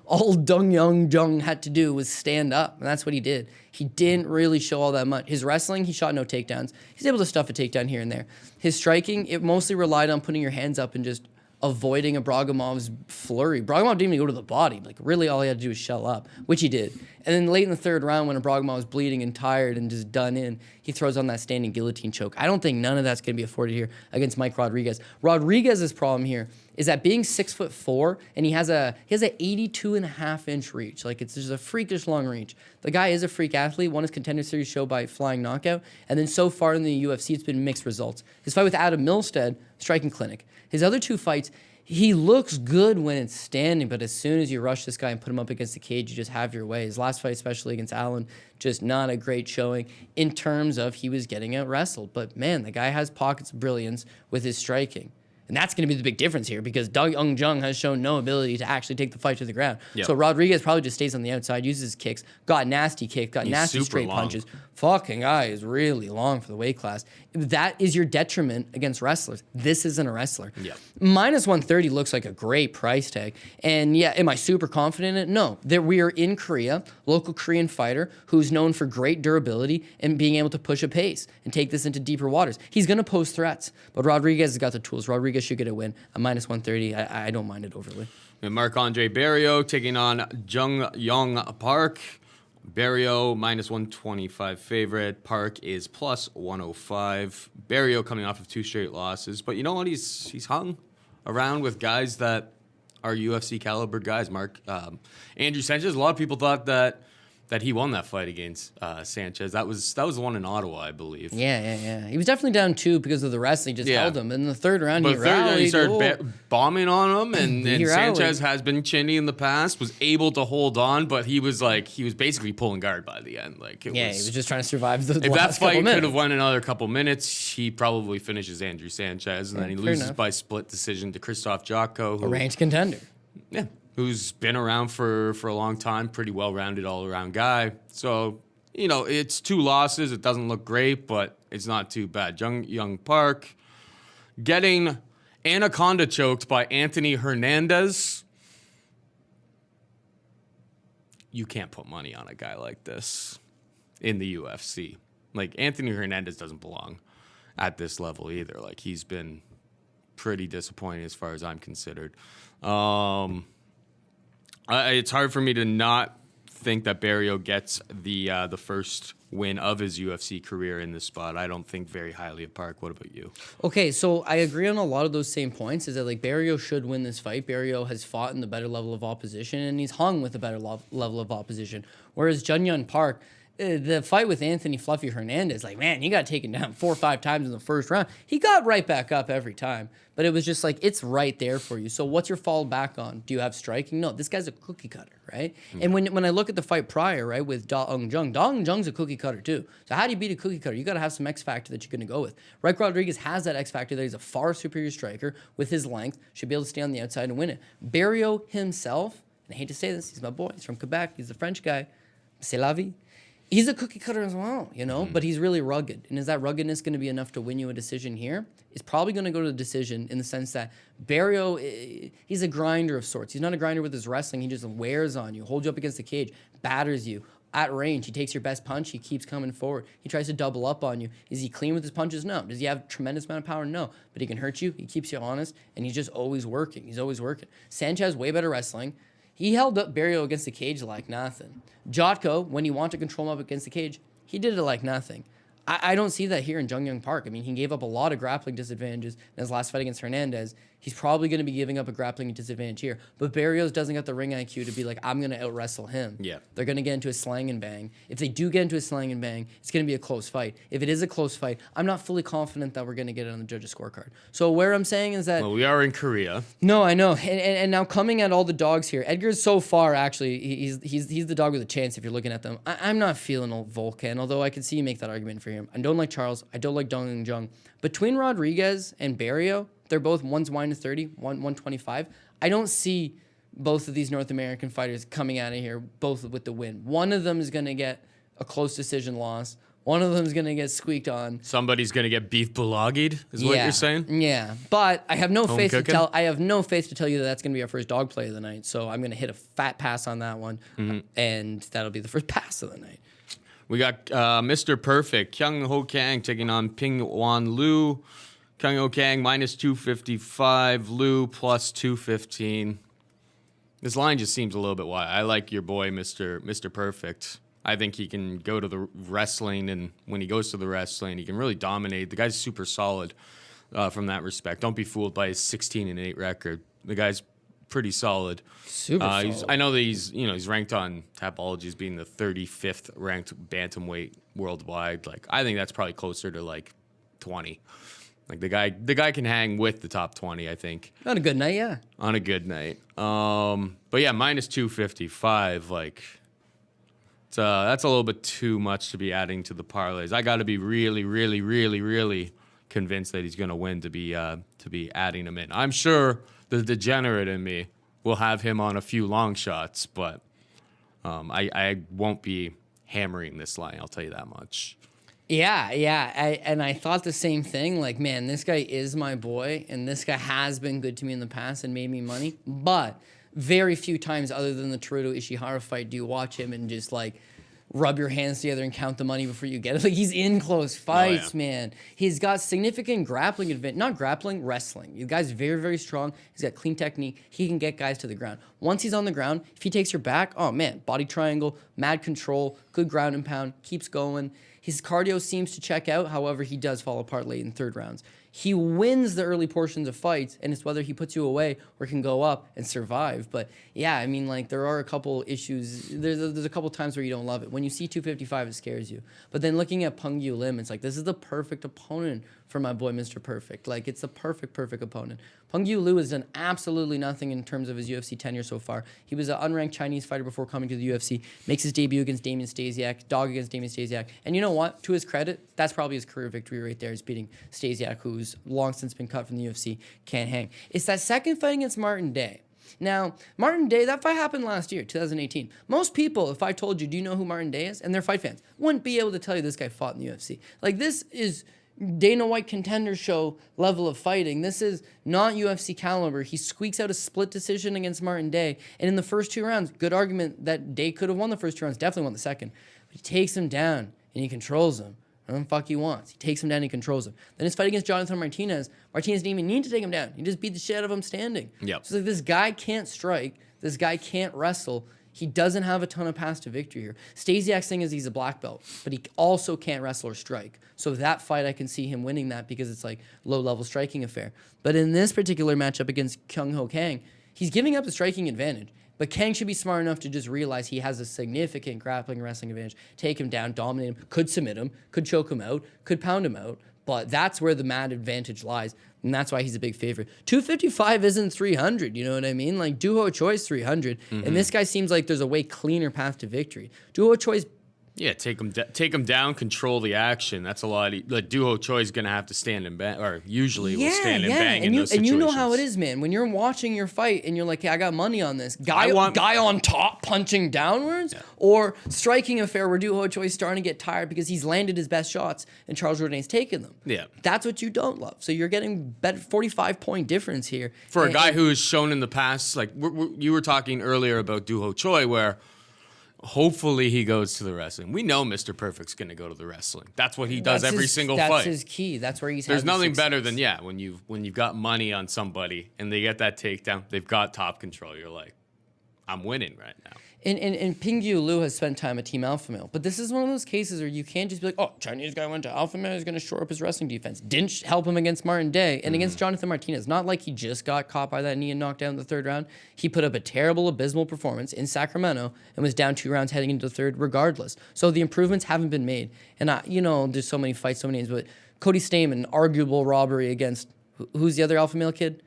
[SPEAKER 4] Dung Jung had to do was stand up, and that's what he did. He didn't really show all that much. His wrestling, he shot no takedowns. He's able to stuff a takedown here and there. His striking, it mostly relied on putting your hands up and just avoiding Ibragimov's flurry. Ibragimov didn't even go to the body. Like, really all he had to do was shell up, which he did. And then late in the third round, when Ibragimov was bleeding and tired and just done in, he throws on that standing guillotine choke. I don't think none of that's going to be afforded here against Mike Rodriguez. Rodriguez's problem here is that being 6'4", and he has a 82.5-inch reach. Like, it's just a freakish long reach. The guy is a freak athlete. Won his Contender Series show by flying knockout. And then so far in the UFC, it's been mixed results. His fight with Adam Milstead, striking clinic. His other two fights, he looks good when it's standing, but as soon as you rush this guy and put him up against the cage, you just have your way. His last fight, especially against Allen, just not a great showing in terms of he was getting out wrestled. But man, the guy has pockets of brilliance with his striking. And that's going to be the big difference here because Dung Jung has shown no ability to actually take the fight to the ground. Yep. So Rodriguez probably just stays on the outside, uses his kicks, got nasty kicks, got nasty straight punches. Fucking guy is really long for the weight class. That is your detriment against wrestlers. This isn't a wrestler.
[SPEAKER 3] Yep.
[SPEAKER 4] Minus 130 looks like a great price tag. And yeah, am I super confident in it? No. We are in Korea, local Korean fighter who's known for great durability and being able to push a pace and take this into deeper waters. He's going to pose threats, but Rodriguez has got the tools. Rodriguez should get a win. A minus 130, I don't mind it overly.
[SPEAKER 3] And Marc-Andre Barriault taking on Jung Yong Park. Barriault minus 125 favorite. Park is plus 105. Barriault coming off of 2 straight losses. But you know what? He's hung around with guys that are UFC caliber guys. Andrew Sanchez, a lot of people thought that he won that fight against Sanchez. That was the one in Ottawa, I believe.
[SPEAKER 4] Yeah. He was definitely down 2 because of the wrestling. Just held him. In the third round, he rallied.
[SPEAKER 3] He started bombing on him, and Sanchez has been chinny in the past. Was able to hold on, but he was basically pulling guard by the end. He was
[SPEAKER 4] just trying to survive the
[SPEAKER 3] if
[SPEAKER 4] last
[SPEAKER 3] that fight
[SPEAKER 4] could
[SPEAKER 3] have won another couple minutes, he probably finishes Andrew Sanchez, and then he loses by split decision to Christoph Jocko,
[SPEAKER 4] a ranked contender.
[SPEAKER 3] Yeah. Who's been around for a long time, pretty well-rounded all-around guy. So, it's 2 losses. It doesn't look great, but it's not too bad. Young Park getting anaconda choked by Anthony Hernandez. You can't put money on a guy like this in the UFC. Like, Anthony Hernandez doesn't belong at this level either. Like, he's been pretty disappointing as far as I'm considered. It's hard for me to not think that Barriault gets the first win of his UFC career in this spot. I don't think very highly of Park. What about you?
[SPEAKER 4] Okay, so I agree on a lot of those same points. Is that like Barriault should win this fight? Barriault has fought in the better level of opposition, and he's hung with a better level of opposition. Whereas Jung Park, the fight with Anthony Fluffy Hernandez, like, man, he got taken down 4 or 5 times in the first round. He got right back up every time. But it was just like, it's right there for you. So what's your fall back on? Do you have striking? No, this guy's a cookie cutter, right? And when I look at the fight prior, right, with Dong Jung's a cookie cutter too. So how do you beat a cookie cutter? You got to have some X factor that you're going to go with. Reich Rodriguez has that X factor that he's a far superior striker with his length, should be able to stay on the outside and win it. Barriault himself, and I hate to say this, he's my boy. He's from Quebec. He's a French guy. C'est la vie. He's a cookie cutter as well, you know, but he's really rugged. And is that ruggedness going to be enough to win you a decision here? It's probably going to go to the decision in the sense that Barriault, he's a grinder of sorts. He's not a grinder with his wrestling. He just wears on you, holds you up against the cage, batters you. At range, he takes your best punch. He keeps coming forward. He tries to double up on you. Is he clean with his punches? No. Does he have a tremendous amount of power? No. But he can hurt you. He keeps you honest. And he's just always working. He's always working. Sanchez, way better wrestling. He held up Barriault against the cage like nothing. Jotko, when he wanted to control him up against the cage, he did it like nothing. I don't see that here in Jung Park. I mean, he gave up a lot of grappling disadvantages in his last fight against Hernandez. He's probably going to be giving up a grappling disadvantage here. But Barrios doesn't got the ring IQ to be like, I'm going to out-wrestle him.
[SPEAKER 3] Yeah.
[SPEAKER 4] They're going to get into a slang and bang. If they do get into a slang and bang, it's going to be a close fight. If it is a close fight, I'm not fully confident that we're going to get it on the judges' scorecard. So where I'm saying is that...
[SPEAKER 3] Well, we are in Korea.
[SPEAKER 4] No, I know. And now coming at all the dogs here, Edgar's so far, actually, he's the dog with a chance if you're looking at them. I'm not feeling old Volkan, although I can see you make that argument for him. I don't like Charles. I don't like Dong Jung. Between Rodriguez and Barriault, they're both one's -30, 125. I don't see both of these North American fighters coming out of here both with the win. One of them is going to get a close decision loss. One of them is going to get squeaked on.
[SPEAKER 3] Somebody's going to get beef bulagied, is what you're saying?
[SPEAKER 4] Yeah, but I have no
[SPEAKER 3] Home
[SPEAKER 4] faith
[SPEAKER 3] cooking?
[SPEAKER 4] to tell. I have no faith to tell you that that's going to be our first dog play of the night. So I'm going to hit a fat pass on that one, and that'll be the first pass of the night.
[SPEAKER 3] We got Mr. Perfect, Kyung Ho Kang taking on Ping Wan Liu. Kyung Ho Kang -255, Liu +215. This line just seems a little bit wide. I like your boy, Mr. Perfect. I think he can go to the wrestling, and when he goes to the wrestling, he can really dominate. The guy's super solid from that respect. Don't be fooled by his 16-8 record. The guy's pretty solid.
[SPEAKER 4] Super solid.
[SPEAKER 3] I know that he's ranked on Tapology as being the 35th ranked bantamweight worldwide. Like, I think that's probably closer to like 20. Like, the guy can hang with the top 20, I think.
[SPEAKER 4] On a good night, yeah.
[SPEAKER 3] On a good night. But yeah, -255, like, that's a little bit too much to be adding to the parlays. I got to be really, really, really, really convinced that he's going to win to be adding him in. I'm sure the degenerate in me will have him on a few long shots, but I won't be hammering this line, I'll tell you that much.
[SPEAKER 4] Yeah. I thought the same thing. Like, man, this guy is my boy, and this guy has been good to me in the past and made me money. But very few times, other than the Teruto Ishihara fight, do you watch him and just like rub your hands together and count the money before you get it. Like, he's in close fights, man. He's got significant grappling advantage. Not grappling, wrestling. The guy's very, very strong. He's got clean technique. He can get guys to the ground. Once he's on the ground, if he takes your back, oh man, body triangle, mad control, good ground and pound, keeps going. His cardio seems to check out. However, he does fall apart late in third rounds. He wins the early portions of fights, and it's whether he puts you away or can go up and survive. But yeah, I mean, like, there are a couple issues. There's a couple times where you don't love it. When you see 255, it scares you. But then looking at Peng Yu Lim, it's like, this is the perfect opponent for my boy, Mr. Perfect. Like, it's the perfect opponent. Peng Yu Liu has done absolutely nothing in terms of his UFC tenure so far. He was an unranked Chinese fighter before coming to the UFC, makes his debut against Damian Stasiak, dog against Damian Stasiak. And you know what? To his credit, that's probably his career victory right there, is beating Stasiak, who's long since been cut from the UFC, can't hang. It's that second fight against Martin Day. Now, Martin Day, that fight happened last year, 2018. Most people, if I told you, do you know who Martin Day is? And they're fight fans, wouldn't be able to tell you this guy fought in the UFC. Like, this is Dana White Contender Show level of fighting. This is not UFC caliber. He squeaks out a split decision against Martin Day. And in the first two rounds, good argument that Day could have won the first two rounds, definitely won the second. But he takes him down and he controls him. Whatever the fuck he wants. He takes him down, he controls him. Then his fight against Jonathan Martinez didn't even need to take him down. He just beat the shit out of him standing.
[SPEAKER 3] Yep.
[SPEAKER 4] So like, this guy can't strike. This guy can't wrestle. He doesn't have a ton of paths to victory here. Stasiak's thing is he's a black belt, but he also can't wrestle or strike. So that fight, I can see him winning that because it's like low-level striking affair. But in this particular matchup against Kang, he's giving up the striking advantage. But Kang should be smart enough to just realize he has a significant grappling and wrestling advantage. Take him down, dominate him, could submit him, could choke him out, could pound him out. But that's where the mad advantage lies, and that's why he's a big favorite. 255 isn't 300, you know what I mean? Like, Duho Choi's 300, and this guy seems like there's a way cleaner path to victory. Duho Choi's...
[SPEAKER 3] Yeah, take him down, control the action. That's a lot. Like Duho Choi is gonna have to stand and bang, or usually will stand and bang in those situations.
[SPEAKER 4] And you know how it is, man. When you're watching your fight and you're like, hey, I got money on this. Guy on top punching downwards, or striking affair where Duho Choi is starting to get tired because he's landed his best shots and Charles Jourdain's taken them.
[SPEAKER 3] Yeah.
[SPEAKER 4] That's what you don't love. So you're getting better 45-point difference here.
[SPEAKER 3] For a guy who has shown in the past, like you were talking earlier about Duho Choi, where hopefully he goes to the wrestling. We know Mr. Perfect's going to go to the wrestling. That's what he does every single fight.
[SPEAKER 4] That's his key. That's where he's.
[SPEAKER 3] There's nothing better than when you've got money on somebody and they get that takedown, they've got top control. You're like, I'm winning right now.
[SPEAKER 4] And Pingyu Liu has spent time at Team Alpha Male, but this is one of those cases where you can't just be like, oh, Chinese guy went to Alpha Male, he's going to shore up his wrestling defense. Didn't help him against Martin Day and against Jonathan Martinez. Not like he just got caught by that knee and knocked down in the third round. He put up a terrible, abysmal performance in Sacramento and was down 2 rounds heading into the third regardless. So the improvements haven't been made. And, there's so many fights, so many names, but Cody Stamen, arguable robbery against, who's the other Alpha Male kid?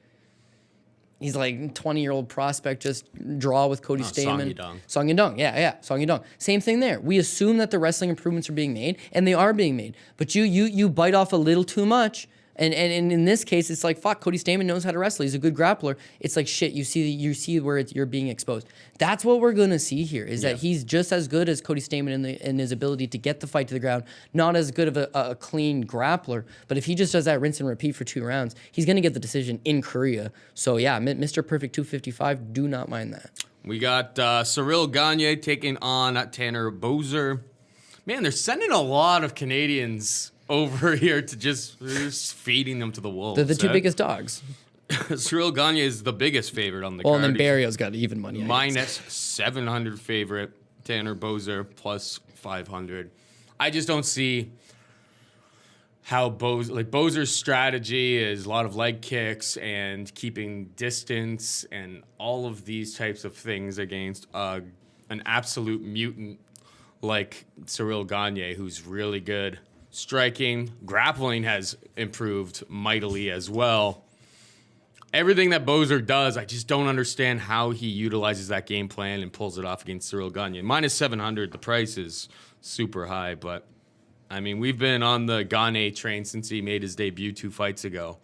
[SPEAKER 4] He's like 20-year-old prospect, just draw with Cody Stamen. Song Yadong. Yeah. Song Yadong. Same thing there. We assume that the wrestling improvements are being made, and they are being made. But you bite off a little too much. And in this case, it's like, fuck, Cody Stamen knows how to wrestle. He's a good grappler. It's like, shit, you see where you're being exposed. That's what we're going to see here, is that he's just as good as Cody Stamen in his ability to get the fight to the ground, not as good of a clean grappler. But if he just does that rinse and repeat for 2 rounds, he's going to get the decision in Korea. So, yeah, Mr. Perfect 255, do not mind that.
[SPEAKER 3] We got Cyril Gane taking on Tanner Boser. Man, they're sending a lot of Canadians over here to just feeding them to the wolves.
[SPEAKER 4] They're the 2 biggest dogs.
[SPEAKER 3] Cyril Gane is the biggest favorite on the card.
[SPEAKER 4] Well, and then Barriault's got even money.
[SPEAKER 3] Minus 700 favorite. Tanner Boser plus 500. I just don't see how Boser's strategy is a lot of leg kicks and keeping distance and all of these types of things against an absolute mutant like Cyril Gane, who's really good. Striking, grappling has improved mightily as well. Everything that Boser does, I just don't understand how he utilizes that game plan and pulls it off against Cyril Gane. Minus 700, the price is super high, but I mean, we've been on the Gane train since he made his debut 2 fights ago.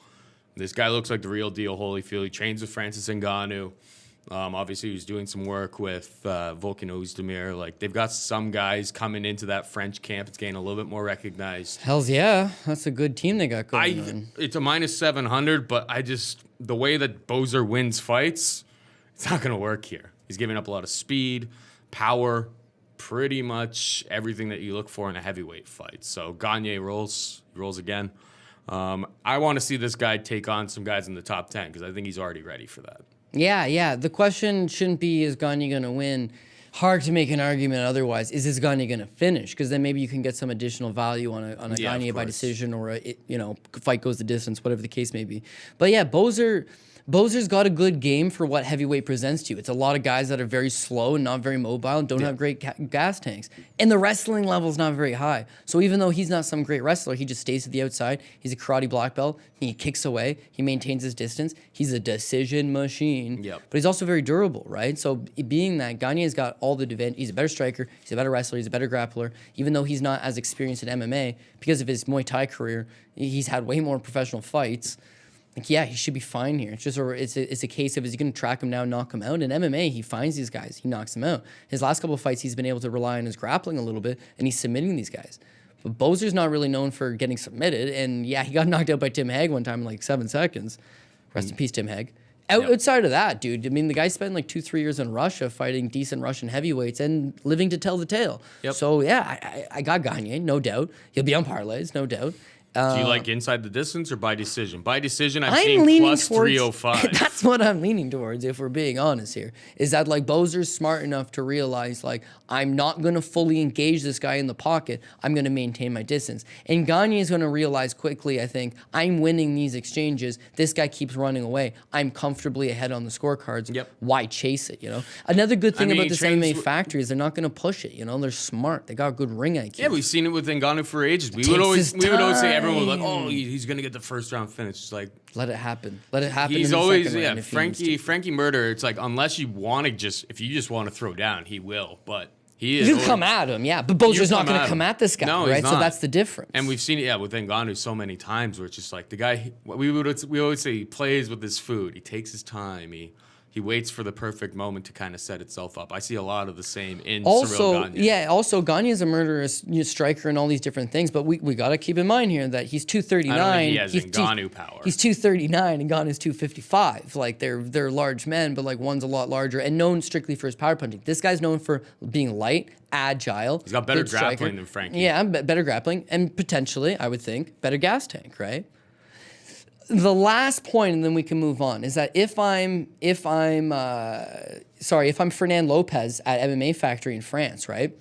[SPEAKER 3] This guy looks like the real deal, Holyfield. He trains with Francis Ngannou. Obviously, he was doing some work with Volkan Oezdemir. Like, they've got some guys coming into that French camp. It's getting a little bit more recognized.
[SPEAKER 4] Hells yeah. That's a good team they got going on.
[SPEAKER 3] It's a minus 700, but the way that Boser wins fights, it's not going to work here. He's giving up a lot of speed, power, pretty much everything that you look for in a heavyweight fight. So Gane rolls again. I want to see this guy take on some guys in the top 10 because I think he's already ready for that.
[SPEAKER 4] Yeah. The question shouldn't be, is Gane going to win? Hard to make an argument otherwise. Is this Gane going to finish? Because then maybe you can get some additional value on a Gane by decision or fight goes the distance, whatever the case may be. But yeah, Boser's got a good game for what heavyweight presents to you. It's a lot of guys that are very slow and not very mobile and don't have great gas tanks. And the wrestling level is not very high. So even though he's not some great wrestler, he just stays to the outside. He's a karate black belt. He kicks away. He maintains his distance. He's a decision machine.
[SPEAKER 3] Yep.
[SPEAKER 4] But he's also very durable, right? So being that, Gane's got all the advantage. He's a better striker. He's a better wrestler. He's a better grappler. Even though he's not as experienced in MMA, because of his Muay Thai career, he's had way more professional fights. Like, yeah, he should be fine here. It's just it's a case of, is he going to track him down, knock him out? In MMA, he finds these guys. He knocks them out. His last couple of fights, he's been able to rely on his grappling a little bit, and he's submitting these guys. But Boser's not really known for getting submitted. And, yeah, he got knocked out by Tim Hague one time in like 7 seconds. Rest in peace, Tim Hague. Outside of that, dude, I mean, the guy spent like 2-3 years in Russia fighting decent Russian heavyweights and living to tell the tale.
[SPEAKER 3] Yep.
[SPEAKER 4] So, yeah, I got Gane, no doubt. He'll be on parlays, no doubt.
[SPEAKER 3] Do you like inside the distance or by decision? By decision, I'm
[SPEAKER 4] I'm
[SPEAKER 3] seeing
[SPEAKER 4] leaning
[SPEAKER 3] plus
[SPEAKER 4] towards
[SPEAKER 3] 305.
[SPEAKER 4] That's what I'm leaning towards, if we're being honest here. Is that like Boser's smart enough to realize like I'm not gonna fully engage this guy in the pocket. I'm gonna maintain my distance. And Gane is gonna realize quickly, I think, I'm winning these exchanges. This guy keeps running away. I'm comfortably ahead on the scorecards.
[SPEAKER 3] Yep.
[SPEAKER 4] Why chase it? You know. Another good thing
[SPEAKER 3] mean,
[SPEAKER 4] about
[SPEAKER 3] he
[SPEAKER 4] this
[SPEAKER 3] trains
[SPEAKER 4] MMA factory is they're not gonna push it. You know, they're smart. They got good ring IQ.
[SPEAKER 3] Yeah, we've seen it with Ngannou for ages. We
[SPEAKER 4] Takes
[SPEAKER 3] would always
[SPEAKER 4] his
[SPEAKER 3] say everyone was like,
[SPEAKER 4] time.
[SPEAKER 3] "Oh, he's gonna get the first round finish." It's like
[SPEAKER 4] Let it happen. Let it happen.
[SPEAKER 3] he's
[SPEAKER 4] in the
[SPEAKER 3] always
[SPEAKER 4] second round if he needs to.
[SPEAKER 3] Frankie Murder. It's like unless you want to if you just want to throw down, he will. But he is.
[SPEAKER 4] You come at him, yeah, but Boser's not going to come at this guy,
[SPEAKER 3] No, he's
[SPEAKER 4] right? So
[SPEAKER 3] not.
[SPEAKER 4] that's the difference.
[SPEAKER 3] And we've seen it, with Ngannou so many times where it's just like the guy. We always say he plays with his food. He takes his time. He waits for the perfect moment to kind of set itself up. I see a lot of the same in
[SPEAKER 4] also,
[SPEAKER 3] Cyril Gane.
[SPEAKER 4] yeah, also Gane is a murderous striker and all these different things, but we got to keep in mind here that he's 239.
[SPEAKER 3] I don't think he has
[SPEAKER 4] he's
[SPEAKER 3] Ngannou power.
[SPEAKER 4] He's 239 and Gane is 255. Like they're large men, but like one's a lot larger and known strictly for his power punching. This guy's known for being light, agile.
[SPEAKER 3] He's got better
[SPEAKER 4] good striker.
[SPEAKER 3] grappling than Frankie.
[SPEAKER 4] Yeah, better grappling and potentially, I would think, better gas tank, right? The last point, and then we can move on, is that if I'm Fernand Lopez at MMA Factory in France, right?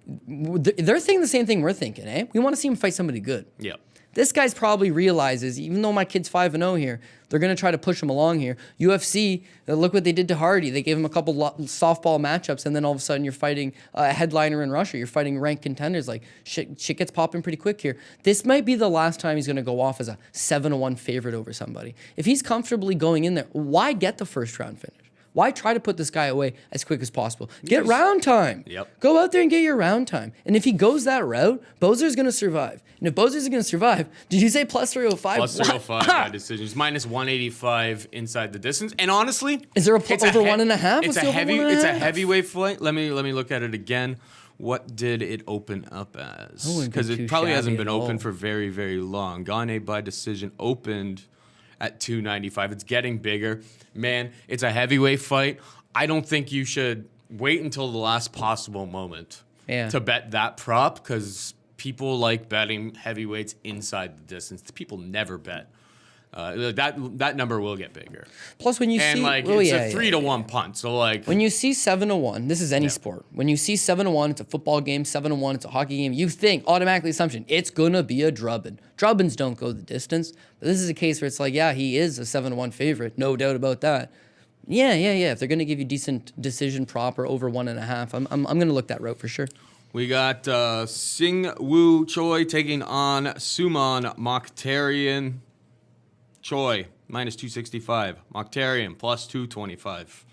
[SPEAKER 4] They're thinking the same thing we're thinking, eh? We want to see him fight somebody good.
[SPEAKER 3] Yep.
[SPEAKER 4] This guy's probably realizes, even though my kid's 5-0 here, they're going to try to push him along here. UFC, look what they did to Hardy. They gave him a couple softball matchups, and then all of a sudden you're fighting a headliner in Russia. You're fighting ranked contenders. Like, shit gets popping pretty quick here. This might be the last time he's going to go off as a 7-1 favorite over somebody. If he's comfortably going in there, why get the first round finish? Why try to put this guy away as quick as possible? Get round time.
[SPEAKER 3] Yep.
[SPEAKER 4] Go out there and get your round time. And if he goes that route, Boser's going to survive. And if Boser's going to survive, did you say plus 305?
[SPEAKER 3] Plus 305 by decisions. Minus 185 inside the distance. And honestly,
[SPEAKER 4] Is there
[SPEAKER 3] it's
[SPEAKER 4] over
[SPEAKER 3] he-
[SPEAKER 4] 1.5?
[SPEAKER 3] It's
[SPEAKER 4] What's
[SPEAKER 3] a
[SPEAKER 4] the over
[SPEAKER 3] heavy.
[SPEAKER 4] 1.5?
[SPEAKER 3] It's a heavyweight fight. Let me look at it again. What did it open up as?
[SPEAKER 4] wouldn't be
[SPEAKER 3] Because
[SPEAKER 4] too
[SPEAKER 3] it probably hasn't
[SPEAKER 4] shabby
[SPEAKER 3] been
[SPEAKER 4] at
[SPEAKER 3] open
[SPEAKER 4] all.
[SPEAKER 3] for very, very long. Gane by decision opened at 295. It's getting bigger. Man, it's a heavyweight fight. I don't think you should wait until the last possible moment to bet that prop because people like betting heavyweights inside the distance. People never bet. That number will get bigger.
[SPEAKER 4] Plus, when you
[SPEAKER 3] And
[SPEAKER 4] see...
[SPEAKER 3] like
[SPEAKER 4] oh,
[SPEAKER 3] it's
[SPEAKER 4] yeah,
[SPEAKER 3] a 3-1 punt. So like
[SPEAKER 4] When you see 7-1, this is any sport. When you see 7-1, it's a football game. 7-1, it's a hockey game. You think, automatically assumption, it's going to be a drubbin. Drubbins don't go the distance. But this is a case where it's like, yeah, he is a 7-1 favorite. No doubt about that. Yeah. If they're going to give you decent decision prop or over 1.5, I'm going to look that route for sure.
[SPEAKER 3] we got Sing Woo Choi taking on Suman Mokhtarian. Choi minus 265. Mokhtarian plus 225.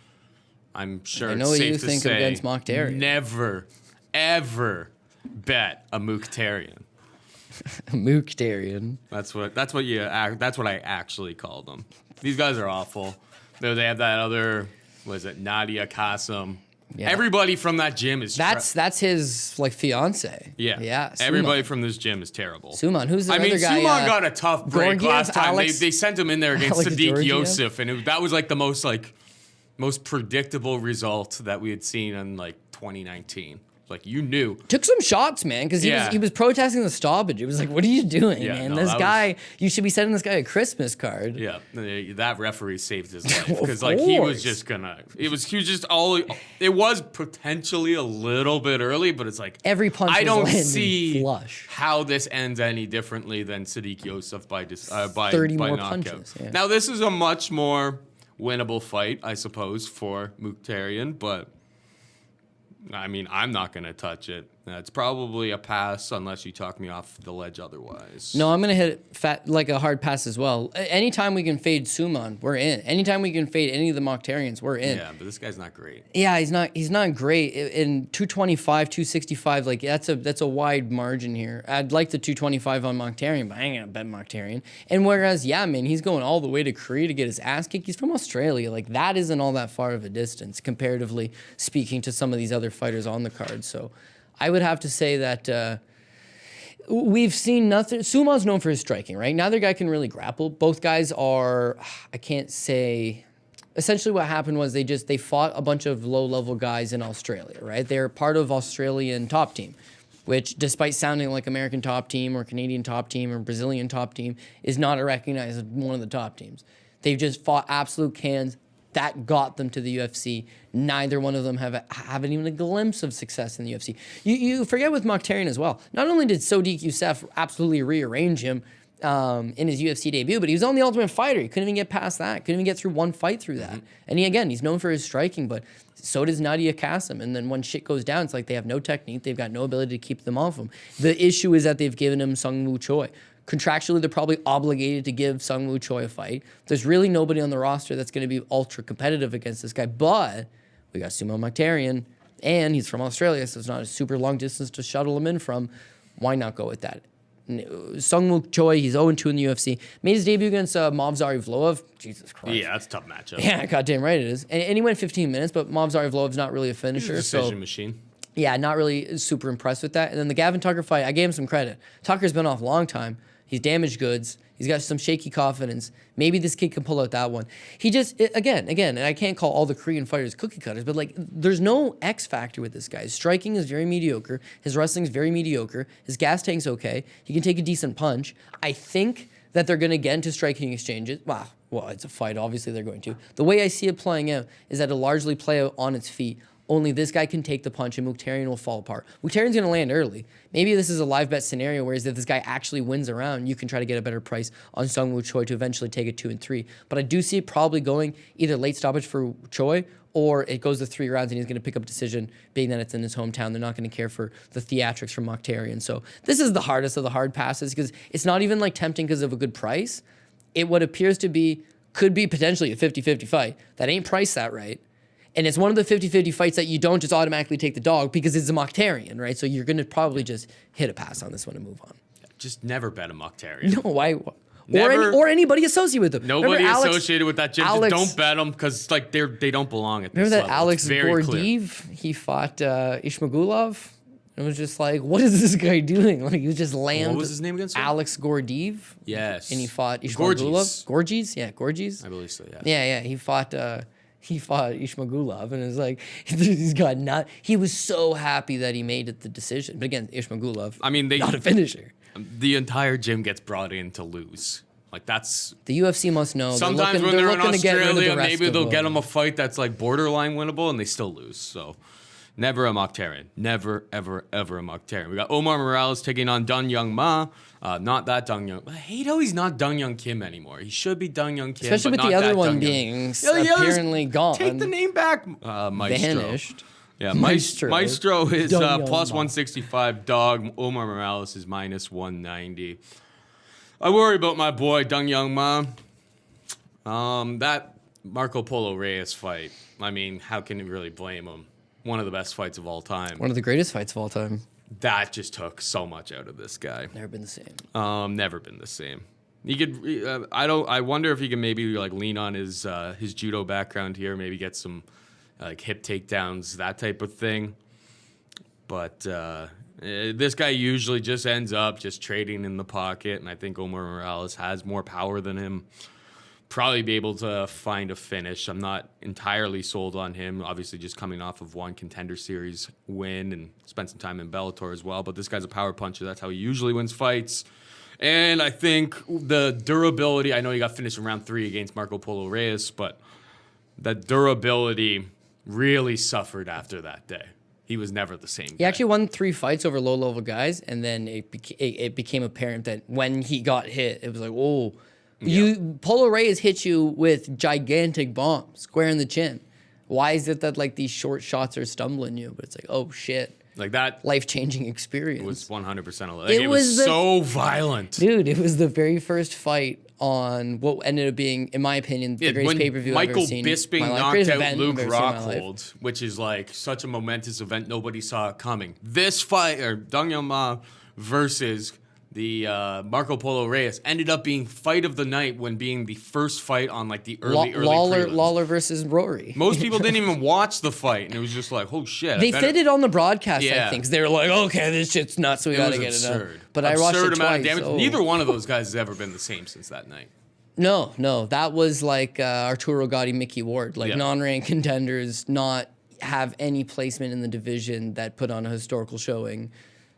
[SPEAKER 3] I'm sure
[SPEAKER 4] I know
[SPEAKER 3] it's
[SPEAKER 4] what
[SPEAKER 3] safe
[SPEAKER 4] you
[SPEAKER 3] to
[SPEAKER 4] think
[SPEAKER 3] say
[SPEAKER 4] against Mokhtarian.
[SPEAKER 3] never, ever bet a Mokhtarian.
[SPEAKER 4] Mokhtarian.
[SPEAKER 3] That's what I actually call them. These guys are awful. They have that other, Nadia Qasim.
[SPEAKER 4] Yeah.
[SPEAKER 3] Everybody from that gym is
[SPEAKER 4] That's his like fiance.
[SPEAKER 3] yeah.
[SPEAKER 4] Suman.
[SPEAKER 3] Everybody from this gym is terrible.
[SPEAKER 4] Suman, who's the
[SPEAKER 3] I mean,
[SPEAKER 4] other guy?
[SPEAKER 3] Suman got a tough break
[SPEAKER 4] Georgiev,
[SPEAKER 3] last time.
[SPEAKER 4] Alex-
[SPEAKER 3] They sent him in there against
[SPEAKER 4] Alex
[SPEAKER 3] Sadiq
[SPEAKER 4] Georgiev?
[SPEAKER 3] Yosef, and that was like the most predictable result that we had seen in like 2019. Like you knew.
[SPEAKER 4] Took some shots, man, because he was protesting the stoppage. It was like, what are you doing,
[SPEAKER 3] Yeah,
[SPEAKER 4] man?
[SPEAKER 3] no,
[SPEAKER 4] This
[SPEAKER 3] that
[SPEAKER 4] guy, you should be sending this guy a Christmas card.
[SPEAKER 3] Yeah, that referee saved his life
[SPEAKER 4] Of
[SPEAKER 3] because like he was
[SPEAKER 4] course.
[SPEAKER 3] just gonna. He was just all. It was potentially a little bit early, but it's like
[SPEAKER 4] Every punch
[SPEAKER 3] I
[SPEAKER 4] was
[SPEAKER 3] don't
[SPEAKER 4] landing
[SPEAKER 3] see
[SPEAKER 4] flush.
[SPEAKER 3] how this ends any differently than Sadiq Yosef by
[SPEAKER 4] 30
[SPEAKER 3] by
[SPEAKER 4] more
[SPEAKER 3] knockout.
[SPEAKER 4] punches, yeah.
[SPEAKER 3] Now this is a much more winnable fight, I suppose, for Mokhtarian, but I mean I'm not gonna touch it. It's probably a pass unless you talk me off the ledge otherwise.
[SPEAKER 4] No, I'm gonna hit like a hard pass as well. Anytime we can fade Suman, we're in. Anytime we can fade any of the Mokhtarians, we're in.
[SPEAKER 3] Yeah, but this guy's not great.
[SPEAKER 4] Yeah, he's not great. In 225, 265, like that's a wide margin here. I'd like the 225 on Mokhtarian, but I ain't gonna bet Mokhtarian. And whereas, yeah, man, he's going all the way to Korea to get his ass kicked. He's from Australia. Like that isn't all that far of a distance comparatively speaking to some of these other fighters on the card. So I would have to say that we've seen nothing. Suman's known for his striking, right? Neither guy can really grapple. Both guys are, I can't say essentially what happened was they fought a bunch of low-level guys in Australia, right? They're part of Australian top team, which despite sounding like American top team or Canadian top team or Brazilian top team, is not recognized as one of the top teams. They've just fought absolute cans. That got them to the UFC. Neither one of them haven't even a glimpse of success in the UFC. You forget with Mokhtarian as well. Not only did Sodiq Youssef absolutely rearrange him in his UFC debut, but he was on the Ultimate Fighter. He couldn't even get past that. Couldn't even get through one fight through that. And he's known for his striking, but so does Nadia Kassim. And then when shit goes down, it's like they have no technique. They've got no ability to keep them off him. The issue is that they've given him Sungwoo Choi. Contractually, they're probably obligated to give Sungwoo Choi a fight. There's really nobody on the roster that's going to be ultra competitive against this guy. But we got Sumo Mokhtarian, and he's from Australia, so it's not a super long distance to shuttle him in from. Why not go with that? Sungwoo Choi, he's 0-2 in the UFC. Made his debut against Movsar Evloev. Jesus Christ.
[SPEAKER 3] Yeah, that's a tough matchup.
[SPEAKER 4] Yeah, goddamn right it is. And he went 15 minutes, but Movsar Evloev's not really a finisher.
[SPEAKER 3] He's a decision machine.
[SPEAKER 4] Yeah, not really super impressed with that. And then the Gavin Tucker fight, I gave him some credit. Tucker's been off a long time. He's damaged goods. He's got some shaky confidence. Maybe this kid can pull out that one. He just, again, and I can't call all the Korean fighters cookie cutters, but like, there's no X factor with this guy. His striking is very mediocre. His wrestling is very mediocre. His gas tank's okay. He can take a decent punch. I think that they're going to get into striking exchanges. Well, it's a fight. Obviously, they're going to. The way I see it playing out is that it'll largely play out on its feet. Only this guy can take the punch and Mokhtarian will fall apart. Mokhtarian's going to land early. Maybe this is a live bet scenario, whereas if this guy actually wins a round, you can try to get a better price on Sungwoo Choi to eventually take it 2 and 3. But I do see it probably going either late stoppage for Choi or it goes to 3 rounds and he's going to pick up a decision, being that it's in his hometown. They're not going to care for the theatrics from Mokhtarian. So this is the hardest of the hard passes because it's not even like tempting because of a good price. It what appears to be, could be potentially a 50-50 fight that ain't priced that right. And it's one of the 50-50 fights that you don't just automatically take the dog because it's a Mokhtarian, right? So you're going to probably just hit a pass on this one and move on.
[SPEAKER 3] Just never bet a Mokhtarian.
[SPEAKER 4] No, why?
[SPEAKER 3] Never,
[SPEAKER 4] or anybody associated with them.
[SPEAKER 3] Nobody associated with that gym. Just don't bet them because like they don't belong at this
[SPEAKER 4] level.
[SPEAKER 3] Remember that
[SPEAKER 4] Alex Gordeev? He fought Ishmagulov. It was just like, what is this guy doing? Like, he was just lammed.
[SPEAKER 3] What was his name again? Sorry?
[SPEAKER 4] Alex Gordeev.
[SPEAKER 3] Yes.
[SPEAKER 4] And he fought Ishmagulov. Gorgees? Yeah, Gorgees.
[SPEAKER 3] I believe so, yeah.
[SPEAKER 4] Yeah. He fought Ishmagulov, and it was like, he was so happy that he made it the decision. But again, Ishmagulov, not a finisher.
[SPEAKER 3] The entire gym gets brought in to lose. Like, that's...
[SPEAKER 4] The UFC must know.
[SPEAKER 3] Sometimes when they're in Australia, maybe they'll get them a fight that's like borderline winnable, and they still lose, so... Never a Mokhtarian. Never, ever, ever a Mokhtarian. We got Omar Morales taking on Dong Young Ma. Not that Dong Young. I hate how he's not Dong Young Kim anymore. He should be Dong Young Kim,
[SPEAKER 4] especially
[SPEAKER 3] but
[SPEAKER 4] with
[SPEAKER 3] not
[SPEAKER 4] the other
[SPEAKER 3] that
[SPEAKER 4] one
[SPEAKER 3] Dong
[SPEAKER 4] being
[SPEAKER 3] Young.
[SPEAKER 4] apparently gone.
[SPEAKER 3] Take the name back. Maestro.
[SPEAKER 4] Vanished.
[SPEAKER 3] Yeah, Maestro is plus
[SPEAKER 4] Ma.
[SPEAKER 3] 165 dog. Omar Morales is minus 190. I worry about my boy Dong Young Ma. That Marco Polo Reyes fight. I mean, how can you really blame him? One of the best fights of all time.
[SPEAKER 4] One of the greatest fights of all time.
[SPEAKER 3] That just took so much out of this guy.
[SPEAKER 4] Never been the same.
[SPEAKER 3] Never been the same. He could. I wonder if he can maybe like lean on his judo background here. Maybe get some like hip takedowns, that type of thing. But this guy usually just ends up just trading in the pocket, and I think Omar Morales has more power than him. Probably be able to find a finish. I'm not entirely sold on him. Obviously, just coming off of one Contender Series win and spent some time in Bellator as well. But this guy's a power puncher. That's how he usually wins fights. And I think the durability, I know he got finished in round 3 against Marco Polo Reyes, but the durability really suffered after that day. He was never the same guy.
[SPEAKER 4] He actually won 3 fights over low-level guys, and then it became apparent that when he got hit, it was like, oh... Yeah. Polo Reyes hit you with gigantic bombs, square in the chin. Why is it that like these short shots are stumbling you? But it's like, oh shit.
[SPEAKER 3] Like that
[SPEAKER 4] life-changing experience.
[SPEAKER 3] It was 100% it was so violent.
[SPEAKER 4] Dude, it was the very first fight on what ended up being, in my opinion, the greatest pay-per-view I've ever seen.
[SPEAKER 3] Michael Bisping knocked out Luke Rockhold, which is like such a momentous event, nobody saw it coming. This fight, or Dong Young Ma versus the Marco Polo Reyes, ended up being fight of the night when being the first fight on like the early prelims.
[SPEAKER 4] Lawler versus Rory.
[SPEAKER 3] Most people didn't even watch the fight, and it was just like, oh shit.
[SPEAKER 4] They fit it on the broadcast, I think. They were like, okay, this shit's nuts, so we gotta get it done. But I watched it twice.
[SPEAKER 3] Neither one of those guys has ever been the same since that night.
[SPEAKER 4] No, that was like Arturo Gotti, Mickey Ward, like non-ranked contenders, not have any placement in the division that put on a historical showing.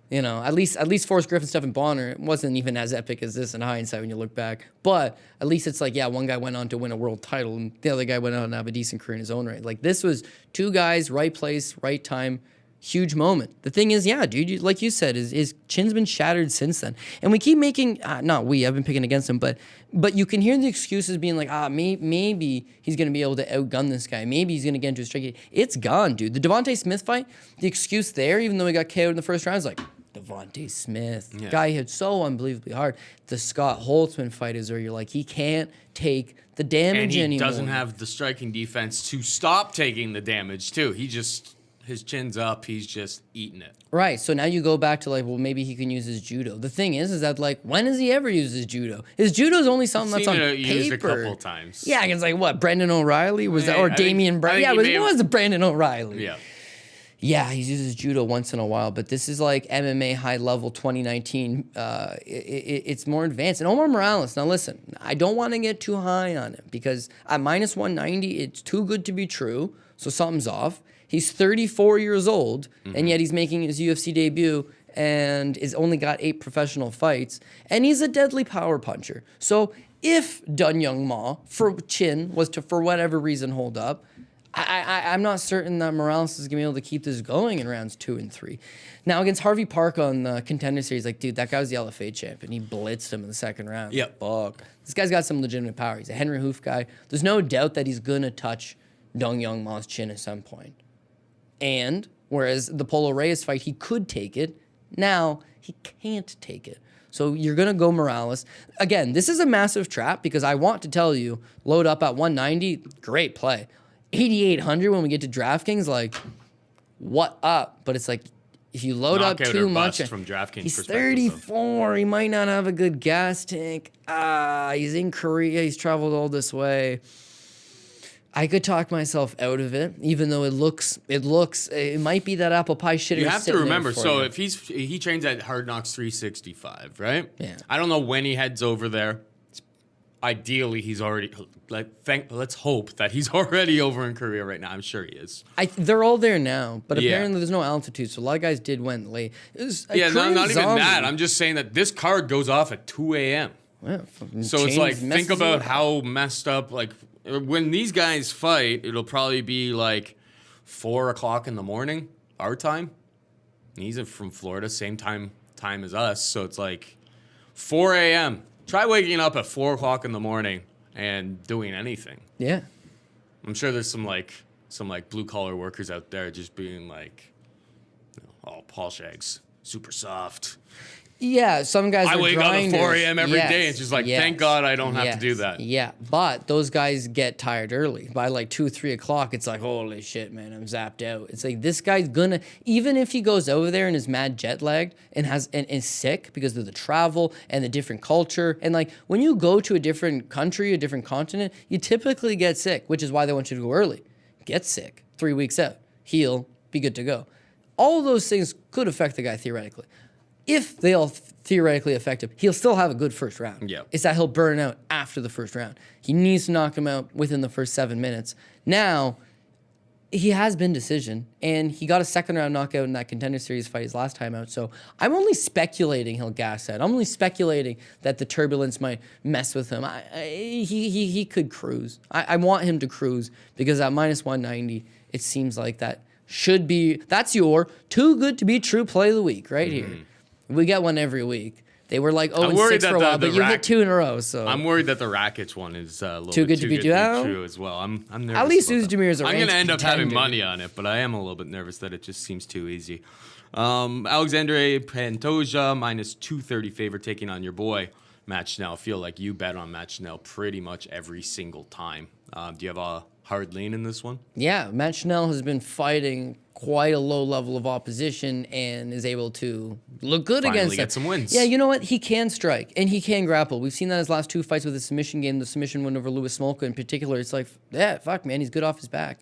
[SPEAKER 4] You know, at least Forrest Griffin, Stephen Bonner, it wasn't even as epic as this in hindsight when you look back. But at least it's like, yeah, one guy went on to win a world title and the other guy went on to have a decent career in his own right. Like this was two guys, right place, right time, huge moment. The thing is, yeah, dude, like you said, his chin's been shattered since then. And we keep making, I've been picking against him, but you can hear the excuses being like, maybe he's going to be able to outgun this guy. Maybe he's going to get into a strike. It's gone, dude. The Devontae Smith fight, the excuse there, even though he got KO'd in the first round, is like, Devontae Smith. Guy hit so unbelievably hard. The Scott Holtzman fight is where you're like, he can't take the damage anymore.
[SPEAKER 3] And he doesn't have the striking defense to stop taking the damage, too. His chin's up. He's just eating it.
[SPEAKER 4] Right. So now you go back to like, well, maybe he can use his judo. The thing is that like, when has he ever used his judo? His judo is only something that's on paper.
[SPEAKER 3] Used a couple times.
[SPEAKER 4] Yeah, it's like what? Brendan O'Reilly was that, or Damian Brown? Yeah, it was Brendan O'Reilly.
[SPEAKER 3] Yeah.
[SPEAKER 4] Yeah, he uses judo once in a while, but this is like MMA high level 2019. It's more advanced. And Omar Morales, now listen, I don't want to get too high on him because at minus 190, it's too good to be true. So something's off. He's 34 years old, and yet he's making his UFC debut and has only got 8 professional fights. And he's a deadly power puncher. So if Dun Young Ma for chin was to, for whatever reason, hold up, I'm not certain that Morales is going to be able to keep this going in rounds 2 and 3. Now, against Harvey Park on the Contender Series, like, dude, that guy was the LFA champ, and he blitzed him in the second round.
[SPEAKER 3] Yep.
[SPEAKER 4] Fuck. This guy's got some legitimate power. He's a Henry Hoof guy. There's no doubt that he's going to touch Dong Young Ma's chin at some point. And whereas the Polo Reyes fight, he could take it. Now, he can't take it. So you're going to go Morales. Again, this is a massive trap because I want to tell you, load up at 190, great play. 8,800 when we get to DraftKings, like, what up? But it's like, if you load up too much,
[SPEAKER 3] from DraftKings
[SPEAKER 4] he's 34. He might not have a good gas tank. He's in Korea. He's traveled all this way. I could talk myself out of it, even though it might be that apple pie shit.
[SPEAKER 3] You have to remember, so if he trains at Hard Knocks 365, right? Yeah. I don't know when he heads over there. Ideally, he's already, let's hope that he's already over in Korea right now. I'm sure he is.
[SPEAKER 4] They're all there now, but apparently there's no altitude, so a lot of guys went late.
[SPEAKER 3] Not even that. I'm just saying that this card goes off at 2 a.m.
[SPEAKER 4] Yeah,
[SPEAKER 3] so it's like, think about how messed up, like, when these guys fight, it'll probably be like 4 o'clock in the morning, our time. He's from Florida, same time as us, so it's like 4 a.m. Try waking up at 4 o'clock in the morning and doing anything.
[SPEAKER 4] Yeah.
[SPEAKER 3] I'm sure there's some blue collar workers out there just being like, Paul Shag's super soft.
[SPEAKER 4] Yeah, some guys
[SPEAKER 3] I
[SPEAKER 4] are
[SPEAKER 3] wake
[SPEAKER 4] grinders.
[SPEAKER 3] up at 4 a.m. every day. It's just like, thank God I don't have to do that.
[SPEAKER 4] Yeah, but those guys get tired early. By like 2, 3 o'clock, it's like, holy shit, man, I'm zapped out. It's like, this guy's gonna, even if he goes over there and is mad jet lagged and is sick because of the travel and the different culture. And like, when you go to a different country, a different continent, you typically get sick, which is why they want you to go early. Get sick, 3 weeks out, heal, be good to go. All of those things could affect the guy theoretically. If they all theoretically affect him, he'll still have a good first round.
[SPEAKER 3] Yeah.
[SPEAKER 4] It's that he'll burn out after the first round. He needs to knock him out within the first 7 minutes. Now, he has been decision, and he got a second round knockout in that Contender Series fight his last time out. So I'm only speculating he'll gas out. I'm only speculating that the turbulence might mess with him. He could cruise. I want him to cruise because at minus 190, it seems like that's your too good to be true play of the week right here. We get one every week. They were like 0-6 for a while, but you get 2 in a row. So
[SPEAKER 3] I'm worried that the Rakic one is a little
[SPEAKER 4] too
[SPEAKER 3] bit
[SPEAKER 4] good to be true
[SPEAKER 3] as well. I'm nervous.
[SPEAKER 4] At least Oezdemir is a
[SPEAKER 3] I'm going to end up
[SPEAKER 4] contender.
[SPEAKER 3] having money on it, but I am a little bit nervous that it just seems too easy. Alexandre Pantoja minus 230 favorite taking on your boy Matt Schnell. I feel like you bet on Matt Schnell pretty much every single time. Do you have a hard lean in this one?
[SPEAKER 4] Yeah, Matt Schnell has been fighting quite a low level of opposition and is able to look good
[SPEAKER 3] Finally
[SPEAKER 4] against
[SPEAKER 3] get
[SPEAKER 4] them.
[SPEAKER 3] some wins.
[SPEAKER 4] Yeah, you know what? He can strike and he can grapple. We've seen that his last 2 fights with the submission game, the submission win over Louis Smolka in particular. It's like, yeah, fuck, man, he's good off his back.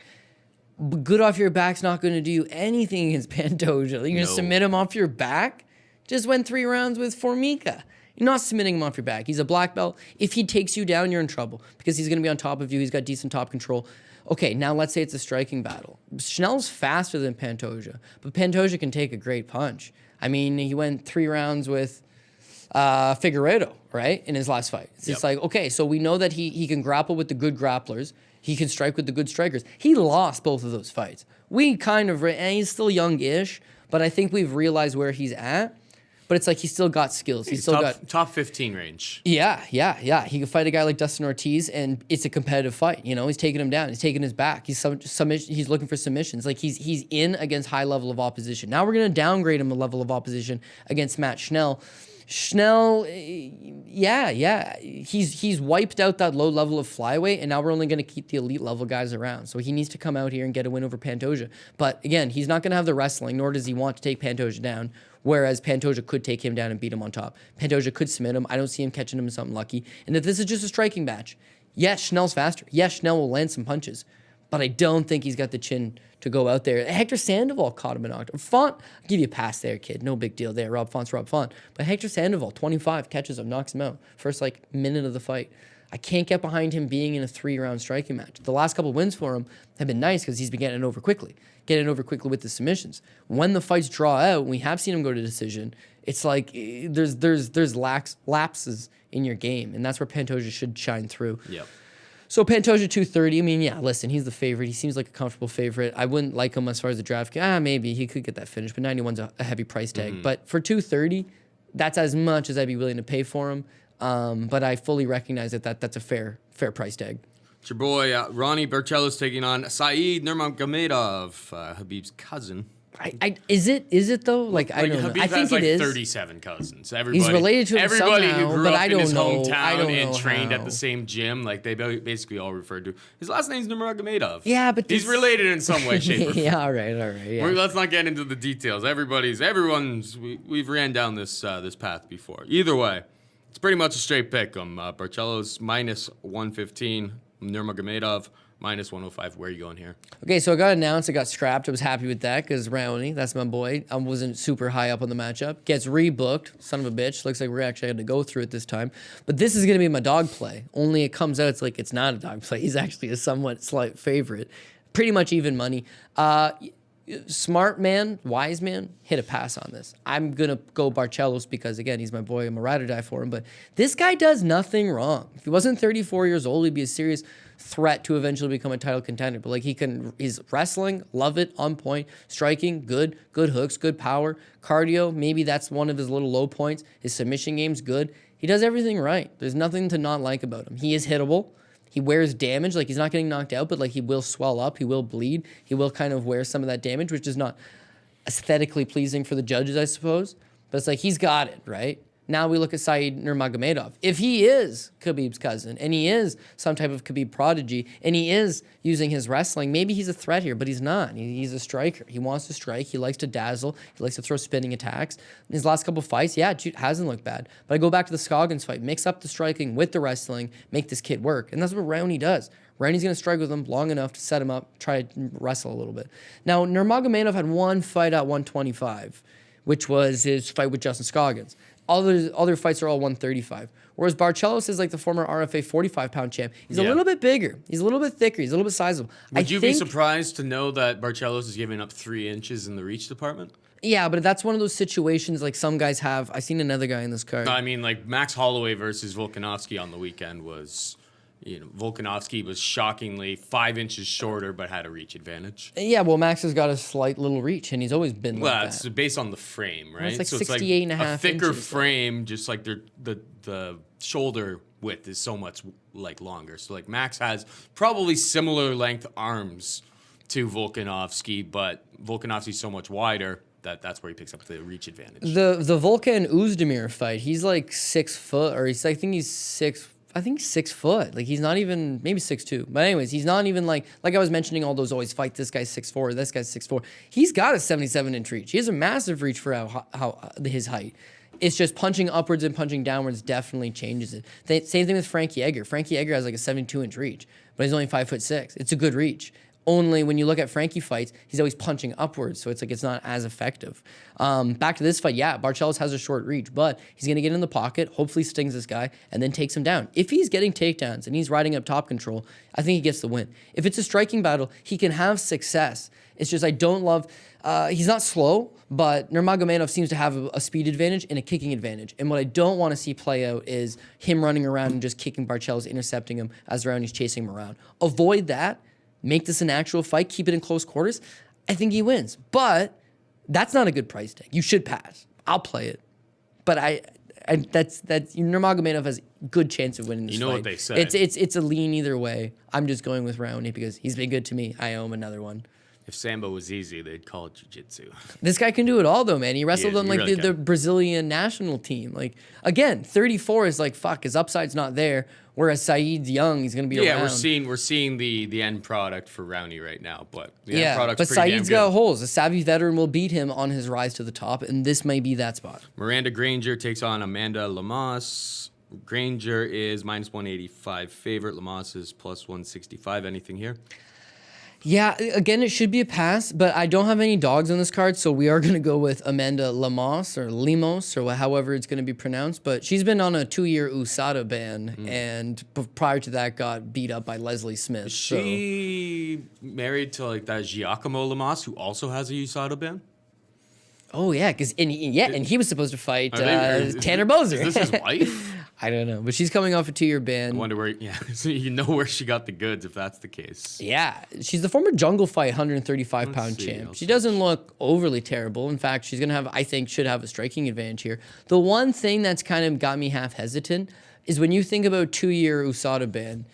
[SPEAKER 4] But good off your back's not going to do you anything against Pantoja. You're going to submit him off your back? Just went 3 rounds with Formica. You're not submitting him off your back. He's a black belt. If he takes you down, you're in trouble because he's going to be on top of you. He's got decent top control. Okay, now let's say it's a striking battle. Schnell's faster than Pantoja, but Pantoja can take a great punch. I mean, he went 3 rounds with Figueiredo, right, in his last fight. It's just like, okay, so we know that he can grapple with the good grapplers. He can strike with the good strikers. He lost both of those fights. We kind of, and he's still young-ish, but I think we've realized where he's at. But it's like he's still got skills. He's still got
[SPEAKER 3] top 15 range.
[SPEAKER 4] Yeah. He can fight a guy like Dustin Ortiz, and it's a competitive fight. You know, he's taking him down. He's taking his back. He's looking for submissions. Like he's in against high level of opposition. Now we're gonna downgrade him a level of opposition against Matt Schnell. Schnell, he's wiped out that low level of flyweight, and now we're only going to keep the elite level guys around. So he needs to come out here and get a win over Pantoja. But again, he's not going to have the wrestling, nor does he want to take Pantoja down, whereas Pantoja could take him down and beat him on top. Pantoja could submit him. I don't see him catching him in something lucky. And if this is just a striking match, yes, Schnell's faster. Yes, Schnell will land some punches. But I don't think he's got the chin to go out there. Hector Sandoval caught him in octave. Font, I'll give you a pass there, kid. No big deal there. Rob Font's Rob Font. But Hector Sandoval, 25, catches him, knocks him out. First, minute of the fight. I can't get behind him being in a 3-round striking match. The last couple wins for him have been nice because he's been getting it over quickly. Getting it over quickly with the submissions. When the fights draw out, we have seen him go to decision, it's like there's lapses in your game. And that's where Pantoja should shine through.
[SPEAKER 3] Yep.
[SPEAKER 4] So Pantoja 230, I mean, yeah, listen, he's the favorite. He seems like a comfortable favorite. I wouldn't like him as far as the draft. Maybe he could get that finish, but 91's a heavy price tag. But for 230, that's as much as I'd be willing to pay for him. But I fully recognize that's a fair price tag.
[SPEAKER 3] It's your boy, Ronnie Barcelos taking on Saeed Nurmagomedov, Habib's cousin.
[SPEAKER 4] Is it though? I don't know.
[SPEAKER 3] Habib
[SPEAKER 4] I think
[SPEAKER 3] has
[SPEAKER 4] it is.
[SPEAKER 3] 37 cousins.
[SPEAKER 4] He's related to him
[SPEAKER 3] everybody
[SPEAKER 4] somehow,
[SPEAKER 3] who grew
[SPEAKER 4] but
[SPEAKER 3] up
[SPEAKER 4] I
[SPEAKER 3] in
[SPEAKER 4] don't
[SPEAKER 3] his
[SPEAKER 4] know.
[SPEAKER 3] hometown and trained
[SPEAKER 4] how.
[SPEAKER 3] at the same gym, they basically all referred to. His last name's Nurmagomedov.
[SPEAKER 4] Yeah, but
[SPEAKER 3] he's related in some way, shape, or form.
[SPEAKER 4] Yeah, all right. Yeah.
[SPEAKER 3] Let's not get into the details. We've ran down this path before. Either way, it's pretty much a straight pick. Barcelos minus 115, Nurmagomedov minus 105. Where are you going here?
[SPEAKER 4] Okay, so I got announced. I got scrapped. I was happy with that because Raoni, that's my boy. I wasn't super high up on the matchup. Gets rebooked. Son of a bitch. Looks like we're actually going to go through it this time. But this is going to be my dog play. Only it comes out, it's not a dog play. He's actually a somewhat slight favorite. Pretty much even money. Smart man, wise man, hit a pass on this. I'm going to go Barcelos because, again, he's my boy. I'm a ride or die for him. But this guy does nothing wrong. If he wasn't 34 years old, he'd be a serious threat to eventually become a title contender. But he's wrestling, love it, on point, striking, good hooks, good power, cardio. Maybe that's one of his little low points. His submission game's good. He does everything right. There's nothing to not like about him. He is hittable. He wears damage. He's not getting knocked out, but he will swell up. He will bleed. He will kind of wear some of that damage, which is not aesthetically pleasing for the judges, I suppose. But it's he's got it, right? Now we look at Saeed Nurmagomedov. If he is Khabib's cousin, and he is some type of Khabib prodigy, and he is using his wrestling, maybe he's a threat here, but he's not. He's a striker. He wants to strike. He likes to dazzle. He likes to throw spinning attacks. In his last couple fights, it hasn't looked bad. But I go back to the Scoggins fight. Mix up the striking with the wrestling. Make this kid work. And that's what Raoni does. Raoni's going to strike with him long enough to set him up, try to wrestle a little bit. Now, Nurmagomedov had one fight at 125, which was his fight with Justin Scoggins. Other fights are all 135. Whereas Barcelos is the former RFA 45-pound champ. He's a little bit bigger. He's a little bit thicker. He's a little bit sizable.
[SPEAKER 3] Would you be surprised to know that Barcelos is giving up 3 inches in the reach department?
[SPEAKER 4] Yeah, but that's one of those situations some guys have. I seen another guy in this card.
[SPEAKER 3] No, I mean, Max Holloway versus Volkanovski on the weekend was... Volkanovski was shockingly 5 inches shorter, but had a reach advantage.
[SPEAKER 4] Yeah, well, Max has got a slight little reach, and he's always been like that.
[SPEAKER 3] Well, it's based on the frame, right?
[SPEAKER 4] It's 68 and a half
[SPEAKER 3] inches. A thicker
[SPEAKER 4] inches,
[SPEAKER 3] frame, just the shoulder width is so much longer. So Max has probably similar length arms to Volkanovski, but Volkanovski's so much wider that's where he picks up the reach advantage.
[SPEAKER 4] The Volka and Oezdemir fight, he's 6 foot, or I think he's 6 foot. He's not even, maybe 6'2". But anyways, he's not even like I was mentioning all those always fight, this guy's 6'4", this guy's 6'4". He's got a 77-inch reach. He has a massive reach for how his height. It's just punching upwards and punching downwards definitely changes it. Same thing with Frankie Edgar. Frankie Edgar has a 72-inch reach, but he's only 5'6". It's a good reach. Only when you look at Frankie fights, he's always punching upwards, so it's like it's not as effective. Back to this fight, yeah, Barcelos has a short reach, but he's going to get in the pocket, hopefully stings this guy, and then takes him down. If he's getting takedowns and he's riding up top control, I think he gets the win. If it's a striking battle, he can have success. It's just I don't love... he's not slow, but Nurmagomedov seems to have a speed advantage and a kicking advantage. And what I don't want to see play out is him running around and just kicking Barcelos, intercepting him as around he's chasing him around. Avoid that. Make this an actual fight. Keep it in close quarters. I think he wins. But that's not a good price tag. You should pass. I'll play it. But that's Nurmagomedov has a good chance of winning this fight.
[SPEAKER 3] You know what they say.
[SPEAKER 4] It's a lean either way. I'm just going with Raoni because he's been good to me. I owe him another one.
[SPEAKER 3] If Sambo was easy, they'd call it jiu-jitsu.
[SPEAKER 4] This guy can do it all, though, man. He wrestled on, like,
[SPEAKER 3] really
[SPEAKER 4] the Brazilian national team. Like, again, 34 is like, fuck, his upside's not there. Whereas Saeed's young, he's going to be around.
[SPEAKER 3] We're seeing the end product for Rowney right now. But the end product's
[SPEAKER 4] but
[SPEAKER 3] pretty
[SPEAKER 4] Saeed's
[SPEAKER 3] damn
[SPEAKER 4] got
[SPEAKER 3] good.
[SPEAKER 4] holes. A savvy veteran will beat him on his rise to the top, and this may be that spot.
[SPEAKER 3] Miranda Granger takes on Amanda Lemos. Granger is minus 185 favorite. Lemos is plus 165. Anything here?
[SPEAKER 4] Yeah, again, it should be a pass, but I don't have any dogs on this card, so we are going to go with Amanda Lemos or Lemos or however it's going to be pronounced. But she's been on a 2-year USADA ban, and prior to that got beat up by Leslie Smith.
[SPEAKER 3] Is she married to like that Giacomo Lemos, who also has a USADA ban?
[SPEAKER 4] Oh, yeah, and he was supposed to fight
[SPEAKER 3] Is
[SPEAKER 4] Tanner Boser.
[SPEAKER 3] Is this his wife?
[SPEAKER 4] I don't know, but she's coming off a 2-year ban.
[SPEAKER 3] I wonder where, so you know where she got the goods if that's the case.
[SPEAKER 4] Yeah, she's the former Jungle Fight 135-pound champ. She doesn't look overly terrible. In fact, she's going to have, I think, should have a striking advantage here. The one thing that's kind of got me half hesitant is when you think about 2-year USADA ban,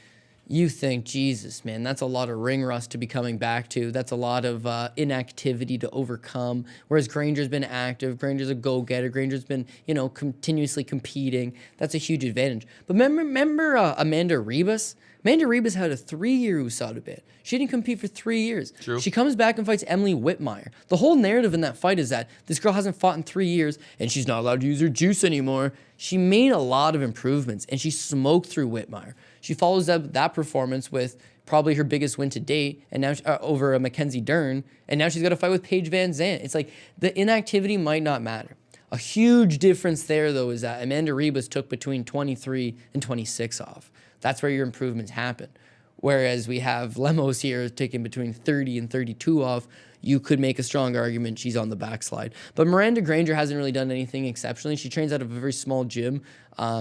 [SPEAKER 4] you think, Jesus, man, that's a lot of ring rust to be coming back to. That's a lot of inactivity to overcome. Whereas Granger's been active. Granger's a go-getter. Granger's been, continuously competing. That's a huge advantage. But remember Amanda Ribas? Amanda Ribas had a 3-year USADA ban. She didn't compete for 3 years.
[SPEAKER 3] True.
[SPEAKER 4] She comes back and fights Emily Whitmire. The whole narrative in that fight is that this girl hasn't fought in 3 years and she's not allowed to use her juice anymore. She made a lot of improvements and she smoked through Whitmire. She follows up that performance with probably her biggest win to date, and now over a Mackenzie Dern, and now she's got to fight with Paige Van Zandt. It's like the inactivity might not matter. A huge difference there, though, is that Amanda Ribas took between 23 and 26 off. That's where your improvements happen. Whereas we have Lemos here taking between 30 and 32 off. You could make a strong argument she's on the backslide. But Miranda Granger hasn't really done anything exceptionally. She trains out of a very small gym.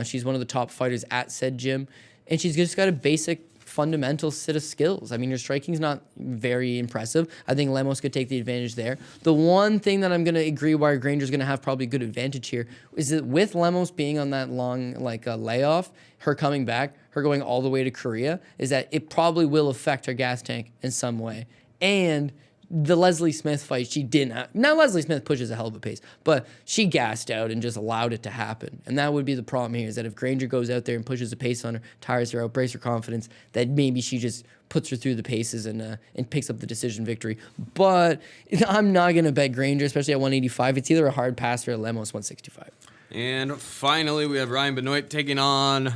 [SPEAKER 4] She's one of the top fighters at said gym. And she's just got a basic fundamental set of skills. I mean, her striking's not very impressive. I think Lemos could take the advantage there. The one thing that I'm going to agree why Granger's going to have probably a good advantage here is that with Lemos being on that long layoff, her coming back, her going all the way to Korea, is that it probably will affect her gas tank in some way. And the Leslie Smith fight, she didn't have. Now, Leslie Smith pushes a hell of a pace, but she gassed out and just allowed it to happen. And that would be the problem here, is that if Granger goes out there and pushes a pace on her, tires her out, breaks her confidence, that maybe she just puts her through the paces and picks up the decision victory. But I'm not going to bet Granger, especially at 185. It's either a hard pass or a Lemos 165.
[SPEAKER 3] And finally, we have Ryan Benoit taking on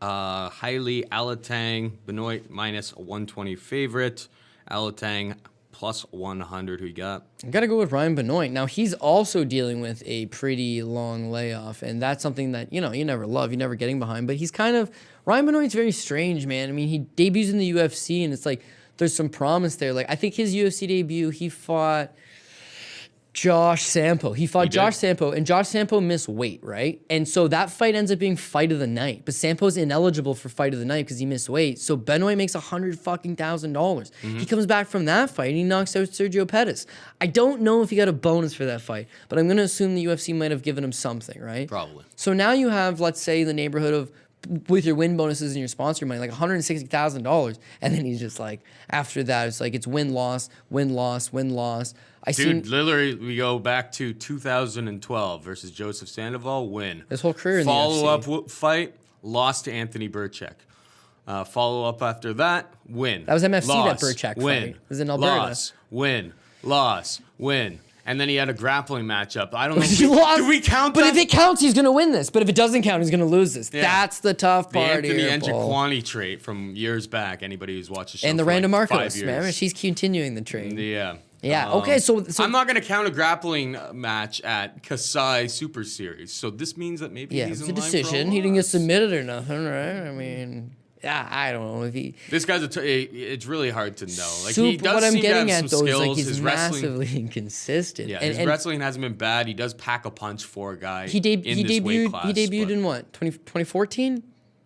[SPEAKER 3] Hailey Alateng. Benoit minus 120 favorite. Alateng plus 100. Who you got?
[SPEAKER 4] I got to go with Ryan Benoit. Now, he's also dealing with a pretty long layoff, and that's something that, you never love. You're never getting behind, but he's Ryan Benoit's very strange, man. I mean, he debuts in the UFC, and it's like there's some promise there. Like, I think his UFC debut, he fought Josh Sampo. Josh Sampo, and Josh Sampo missed weight, right? And so that fight ends up being fight of the night. But Sampo's ineligible for fight of the night because he missed weight. So Benoit makes $100,000. He comes back from that fight and he knocks out Sergio Pettis. I don't know if he got a bonus for that fight, but I'm going to assume the UFC might have given him something, right?
[SPEAKER 3] Probably.
[SPEAKER 4] So now you have, let's say, the neighborhood of, with your win bonuses and your sponsor money, like $160,000. And then he's just like, after that, it's like it's win-loss, win-loss, win-loss.
[SPEAKER 3] Literally, we go back to 2012 versus Joseph Sandoval, win.
[SPEAKER 4] His whole career in the UFC.
[SPEAKER 3] Follow-up fight, lost to Anthony Burchak. Follow-up after that, win.
[SPEAKER 4] That was MFC,
[SPEAKER 3] loss,
[SPEAKER 4] that Burchak
[SPEAKER 3] win.
[SPEAKER 4] fight. It was in Alberta.
[SPEAKER 3] Loss, win, loss, win. And then he had a grappling matchup. I don't know.
[SPEAKER 4] He lost.
[SPEAKER 3] Do we count
[SPEAKER 4] But
[SPEAKER 3] that?
[SPEAKER 4] if it counts, he's going to win this. But if it doesn't count, he's going to lose this.
[SPEAKER 3] Yeah.
[SPEAKER 4] That's the tough
[SPEAKER 3] The
[SPEAKER 4] part
[SPEAKER 3] Anthony
[SPEAKER 4] here, Paul.
[SPEAKER 3] Njokuani trait from years back. Anybody who's watched the show
[SPEAKER 4] And the
[SPEAKER 3] for
[SPEAKER 4] random
[SPEAKER 3] like 5
[SPEAKER 4] Marcos,
[SPEAKER 3] years.
[SPEAKER 4] man. She's continuing the trade.
[SPEAKER 3] Yeah.
[SPEAKER 4] Yeah. Okay. So
[SPEAKER 3] I'm not going to count a grappling match at Kasai Super Series. So this means that maybe
[SPEAKER 4] yeah,
[SPEAKER 3] he's
[SPEAKER 4] it's
[SPEAKER 3] in
[SPEAKER 4] a
[SPEAKER 3] line for
[SPEAKER 4] decision. He didn't get
[SPEAKER 3] loss.
[SPEAKER 4] submitted or nothing, right? I mean, yeah, I don't know if he.
[SPEAKER 3] This guy's it's really hard to know. Like
[SPEAKER 4] Super,
[SPEAKER 3] he does
[SPEAKER 4] what I'm
[SPEAKER 3] seem
[SPEAKER 4] getting
[SPEAKER 3] to have
[SPEAKER 4] at
[SPEAKER 3] some
[SPEAKER 4] though is
[SPEAKER 3] skills.
[SPEAKER 4] like he's
[SPEAKER 3] His wrestling,
[SPEAKER 4] massively inconsistent.
[SPEAKER 3] yeah,
[SPEAKER 4] and,
[SPEAKER 3] his wrestling hasn't been bad. He does pack a punch for a guy.
[SPEAKER 4] he
[SPEAKER 3] in this weight
[SPEAKER 4] debuted.
[SPEAKER 3] class,
[SPEAKER 4] He debuted
[SPEAKER 3] but-
[SPEAKER 4] in what? 2014,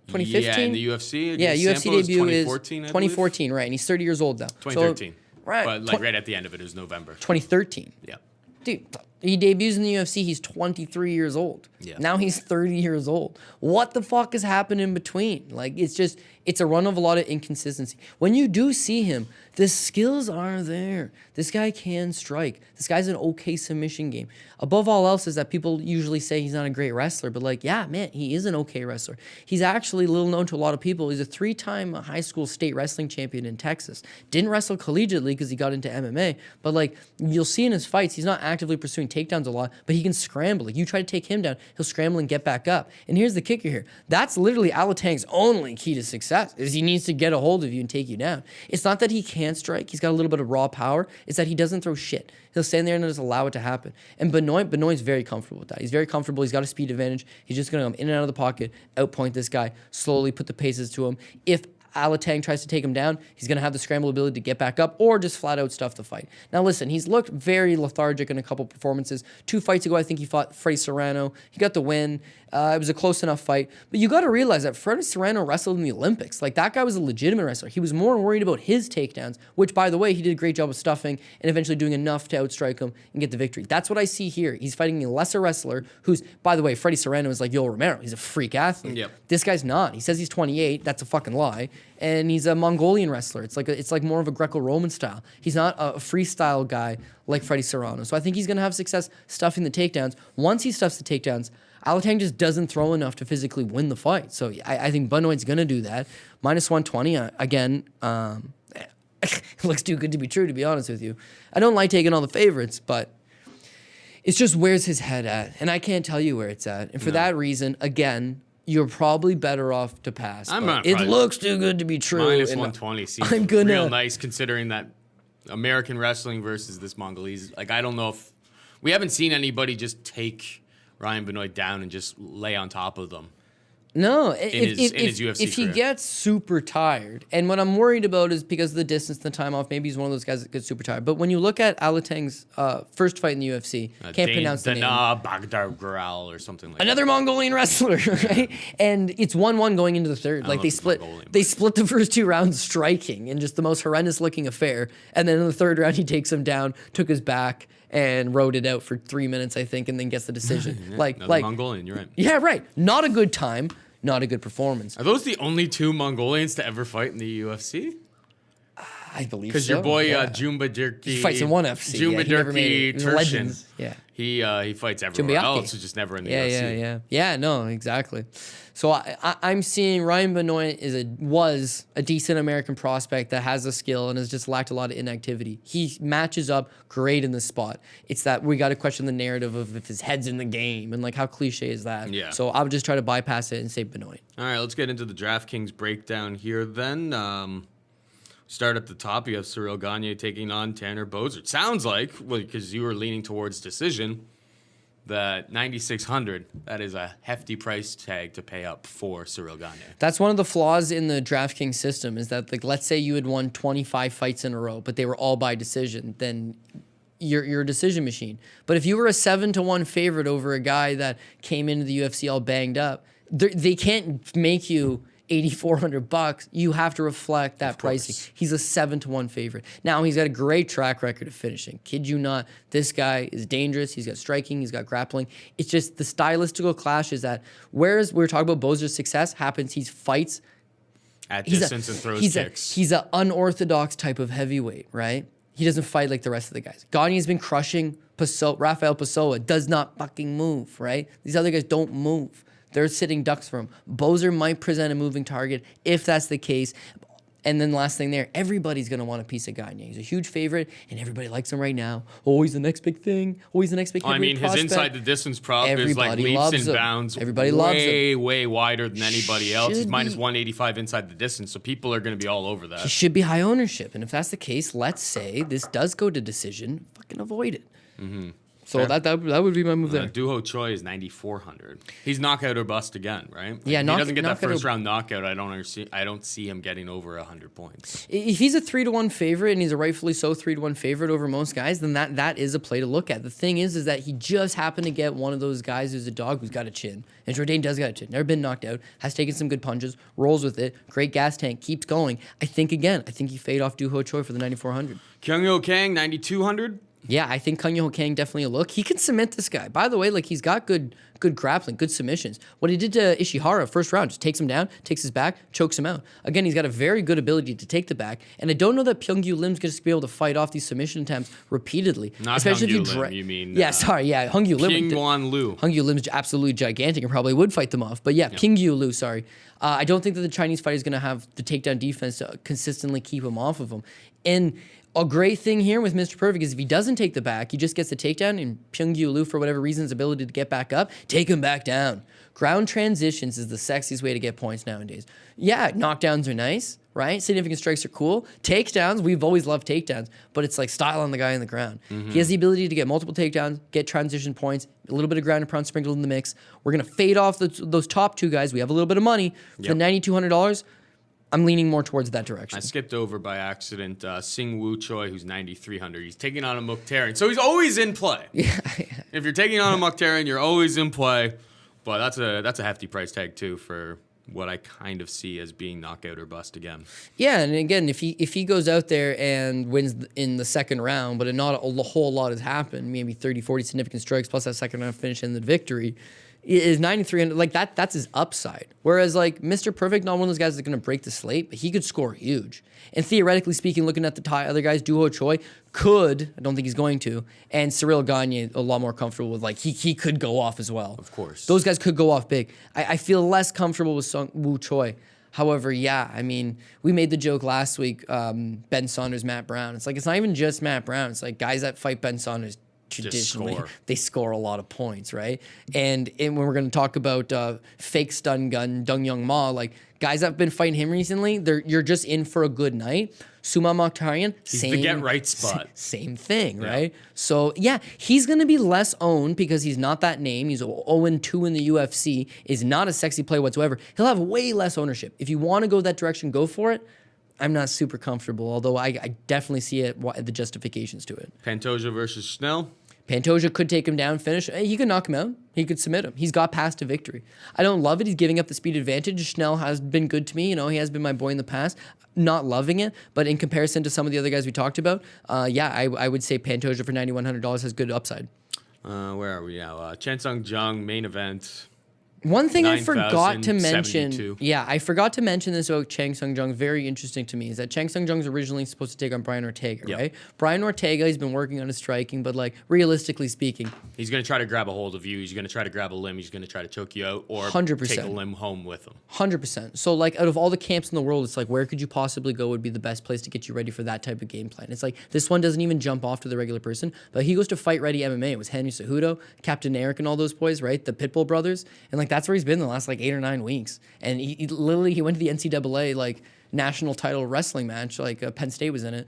[SPEAKER 4] 2015.
[SPEAKER 3] Yeah, in the UFC.
[SPEAKER 4] Yeah, UFC
[SPEAKER 3] Sample is
[SPEAKER 4] debut is
[SPEAKER 3] 2014, I believe.
[SPEAKER 4] 2014, right? And he's 30 years old now.
[SPEAKER 3] 2013.
[SPEAKER 4] So, right.
[SPEAKER 3] But like right at the end of it is November.
[SPEAKER 4] 2013.
[SPEAKER 3] Yeah.
[SPEAKER 4] Dude, he debuts in the UFC. He's 23 years old.
[SPEAKER 3] Yeah.
[SPEAKER 4] Now he's 30 years old. What the fuck has happened in between? Like, it's a run of a lot of inconsistency. When you do see him, the skills are there. This guy can strike. This guy's an okay submission game. Above all else is that people usually say he's not a great wrestler, but like, yeah, man, he is an okay wrestler. He's actually little known to a lot of people. He's a 3-time high school state wrestling champion in Texas. Didn't wrestle collegiately because he got into MMA, but like, you'll see in his fights, he's not actively pursuing takedowns a lot, but he can scramble. Like, you try to take him down, he'll scramble and get back up. And here's the kicker here. That's literally Alateng's only key to success, is he needs to get a hold of you and take you down. It's not that he can't strike. He's got a little bit of raw power. It's that he doesn't throw shit. He'll stand there and just allow it to happen. And Benoit's very comfortable with that. He's very comfortable. He's got a speed advantage. He's just going to come in and out of the pocket, outpoint this guy, slowly put the paces to him. If Alateng tries to take him down, he's going to have the scramble ability to get back up or just flat out stuff the fight. Now listen, he's looked very lethargic in a couple performances. 2 fights ago, I think he fought Freddie Serrano. He got the win. It was a close enough fight. But you got to realize that Freddie Serrano wrestled in the Olympics. Like, that guy was a legitimate wrestler. He was more worried about his takedowns, which, by the way, he did a great job of stuffing and eventually doing enough to outstrike him and get the victory. That's what I see here. He's fighting a lesser wrestler who's, by the way, Freddie Serrano is like Yoel Romero. He's a freak athlete.
[SPEAKER 3] Yep.
[SPEAKER 4] This guy's not. He says he's 28. That's a fucking lie. And he's a Mongolian wrestler. It's like more of a Greco-Roman style. He's not a freestyle guy like Freddie Serrano. So I think he's going to have success stuffing the takedowns. Once he stuffs the takedowns, Alateng just doesn't throw enough to physically win the fight. So I think Benoit's going to do that. Minus 120, again, it looks too good to be true, to be honest with you. I don't like taking all the favorites, but it's just where's his head at? And I can't tell you where it's at. And for that reason, again, you're probably better off to pass.
[SPEAKER 3] I'm
[SPEAKER 4] but
[SPEAKER 3] not
[SPEAKER 4] it
[SPEAKER 3] probably-
[SPEAKER 4] looks too good to be true.
[SPEAKER 3] Minus
[SPEAKER 4] and
[SPEAKER 3] 120 seems
[SPEAKER 4] I'm gonna-
[SPEAKER 3] real nice considering that American wrestling versus this Mongolese. Like, I don't know if we haven't seen anybody just take Ryan Benoit down and just lay on top of them.
[SPEAKER 4] No,
[SPEAKER 3] in his UFC
[SPEAKER 4] if he
[SPEAKER 3] career.
[SPEAKER 4] gets super tired, and what I'm worried about is because of the distance and the time off, maybe he's one of those guys that gets super tired. But when you look at Alateng's first fight in the UFC, can't pronounce the name.
[SPEAKER 3] Bagdargral or something like
[SPEAKER 4] Another Mongolian wrestler, right? And it's 1-1 going into the third. Like,
[SPEAKER 3] know
[SPEAKER 4] they
[SPEAKER 3] if it's
[SPEAKER 4] split
[SPEAKER 3] Mongolian,
[SPEAKER 4] they
[SPEAKER 3] but-
[SPEAKER 4] split the first 2 rounds striking in just the most horrendous looking affair. And then in the third round, he takes him down, took his back, and rode it out for 3 minutes, I think, and then gets the decision.
[SPEAKER 3] that.
[SPEAKER 4] like
[SPEAKER 3] Another Mongolian, you're right.
[SPEAKER 4] yeah, right. Not a good time, not a good performance.
[SPEAKER 3] Are those the only 2 Mongolians to ever fight in the UFC?
[SPEAKER 4] I believe so.
[SPEAKER 3] Because your boy
[SPEAKER 4] yeah.
[SPEAKER 3] Jumba Dirky,
[SPEAKER 4] He fights in one FC.
[SPEAKER 3] Jumba
[SPEAKER 4] He never made it.
[SPEAKER 3] Dirky
[SPEAKER 4] He's
[SPEAKER 3] Turshin,
[SPEAKER 4] Legends. Yeah.
[SPEAKER 3] he fights everywhere
[SPEAKER 4] Jumbayaki.
[SPEAKER 3] else, just never in the
[SPEAKER 4] Yeah,
[SPEAKER 3] UFC.
[SPEAKER 4] yeah. No, exactly. So I'm seeing Ryan Benoit was a decent American prospect that has a skill and has just lacked a lot of inactivity. He matches up great in this spot. It's that we got to question the narrative of if his head's in the game and like how cliche is that.
[SPEAKER 3] Yeah.
[SPEAKER 4] So I would just try to bypass it and say Benoit.
[SPEAKER 3] All right, let's get into the DraftKings breakdown here then. Start at the top. You have Cyril Gane taking on Tanner Boser. It sounds like, well, because you were leaning towards decision, that 9,600, that is a hefty price tag to pay up for Cyril Gane.
[SPEAKER 4] That's one of the flaws in the DraftKings system is that, like, let's say you had won 25 fights in a row, but they were all by decision, then you're a decision machine. But if you were a 7-1 favorite over a guy that came into the UFC all banged up, they can't make you $8,400. You have to reflect that pricing. He's a 7-1 favorite. Now, he's got a great track record of finishing. Kid you not, this guy is dangerous. He's got striking. He's got grappling. It's just the stylistical clash is that whereas we were talking about Boser's success happens, he fights
[SPEAKER 3] At distance and throws kicks.
[SPEAKER 4] He's an unorthodox type of heavyweight, right? He doesn't fight like the rest of the guys. Gane's been crushing Rafael Pessoa, does not fucking move, right? These other guys don't move. They're sitting ducks for him. Boser might present a moving target. If that's the case, And then the last thing there, everybody's going to want a piece of Gane. He's a huge favorite, and everybody likes him right now. Oh, he's the next big thing. Oh, he's the next big thing.
[SPEAKER 3] I mean, his inside the distance prop is like leaps and bounds way wider than anybody else. He's minus 185 inside the distance, so people are going to be all over that.
[SPEAKER 4] He should be high ownership. And if that's the case, let's say this does go to decision, fucking avoid it. Mm-hmm. So that would be my move there.
[SPEAKER 3] Duho Choi is 9,400. He's knockout or bust again, right? Like,
[SPEAKER 4] Yeah,
[SPEAKER 3] if he doesn't get that first round knockout, I don't see him getting over 100 points.
[SPEAKER 4] If he's a 3-1 favorite, and he's a rightfully so 3-1 favorite over most guys, then that is a play to look at. The thing is that he just happened to get one of those guys who's a dog who's got a chin. And Jourdain does got a chin. Never been knocked out. Has taken some good punches. Rolls with it. Great gas tank. Keeps going. I think he fade off Duho Choi for the 9,400.
[SPEAKER 3] Kang 9,200.
[SPEAKER 4] Yeah, I think Kang Kang definitely a look. He can submit this guy. By the way, like he's got good grappling, good submissions. What he did to Ishihara first round, just takes him down, takes his back, chokes him out. Again, he's got a very good ability to take the back. And I don't know that Pyongyu Lim's going to be able to fight off these submission attempts repeatedly.
[SPEAKER 3] Not especially if you Lim, you mean.
[SPEAKER 4] Yeah, Hungyu Lim.
[SPEAKER 3] Kyungwon Lu.
[SPEAKER 4] Hungyu Lim's absolutely gigantic and probably would fight them off. But yeah, Pyongyu Lu, sorry. I don't think that the Chinese fighter is going to have the takedown defense to consistently keep him off of him. And a great thing here with Mr. Perfect is if he doesn't take the back, he just gets the takedown, and Pyongyu Lu, for whatever reason, his ability to get back up, take him back down. Ground transitions is the sexiest way to get points nowadays. Yeah, knockdowns are nice, right? Significant strikes are cool. Takedowns, we've always loved takedowns, but it's like style on the guy in the ground. Mm-hmm. He has the ability to get multiple takedowns, get transition points, a little bit of ground and pound sprinkled in the mix. We're going to fade off those top two guys. We have a little bit of money. For the $9,200, I'm leaning more towards that direction.
[SPEAKER 3] I skipped over by accident Sing Woo Choi, who's 9,300. He's taking on a Mokhtarian, so he's always in play.
[SPEAKER 4] Yeah.
[SPEAKER 3] If you're taking on a Mokhtarian, you're always in play. But that's a hefty price tag too for what I kind of see as being knockout or bust again.
[SPEAKER 4] Yeah, and again, if he goes out there and wins in the second round, but not a whole lot has happened, maybe 30, 40 significant strikes plus that second round finish and the victory, is 9,300, like that's his upside. Whereas like Mr. Perfect, not one of those guys that's going to break the slate, but he could score huge. And theoretically speaking, looking at the other guys, Duho Choi could, I don't think he's going to, and Cyril Gane a lot more comfortable with, like he could go off as well.
[SPEAKER 3] Of course.
[SPEAKER 4] Those guys could go off big. I feel less comfortable with Sung Woo Choi. However, yeah, I mean, we made the joke last week, Ben Saunders, Matt Brown. It's like, it's not even just Matt Brown. It's like guys that fight Ben Saunders traditionally they score a lot of points, right? And when we're going to talk about fake stun gun Dung Young Ma, like guys that have been fighting him recently, you're just in for a good night. Suma Mokhtarian, same
[SPEAKER 3] the get right spot,
[SPEAKER 4] same thing, right? So yeah, he's going to be less owned because he's not that name. He's 0-2 in the UFC. Is not a sexy play whatsoever. He'll have way less ownership. If you want to go that direction, go for it. I'm not super comfortable, although I definitely see the justifications to it.
[SPEAKER 3] Pantoja versus Schnell.
[SPEAKER 4] Pantoja could take him down, finish. He could knock him out. He could submit him. He's got past to victory. I don't love it. He's giving up the speed advantage. Schnell has been good to me. You know, he has been my boy in the past. Not loving it, but in comparison to some of the other guys we talked about, I would say Pantoja for $9,100 has good upside.
[SPEAKER 3] Where are we now? Chen Sung Jung, main event.
[SPEAKER 4] One thing I forgot to mention,
[SPEAKER 3] 9,072.
[SPEAKER 4] I forgot to mention this about Chang Sung Jung, very interesting to me, is that Chang Sung Jung's originally supposed to take on Brian Ortega, right? Brian Ortega, he's been working on his striking, but like realistically speaking,
[SPEAKER 3] he's going to try to grab a hold of you. He's going to try to grab a limb. He's going to try to choke you out or
[SPEAKER 4] 100%.
[SPEAKER 3] Take a limb home with him.
[SPEAKER 4] 100%. So like out of all the camps in the world, it's like where could you possibly go would be the best place to get you ready for that type of game plan. It's like this one doesn't even jump off to the regular person, but he goes to Fight Ready MMA. It was Henry Cejudo, Captain Eric, and all those boys, right? The Pitbull brothers, and like that's where he's been the last like 8 or 9 weeks. And he literally went to the NCAA like national title wrestling match, like Penn State was in it.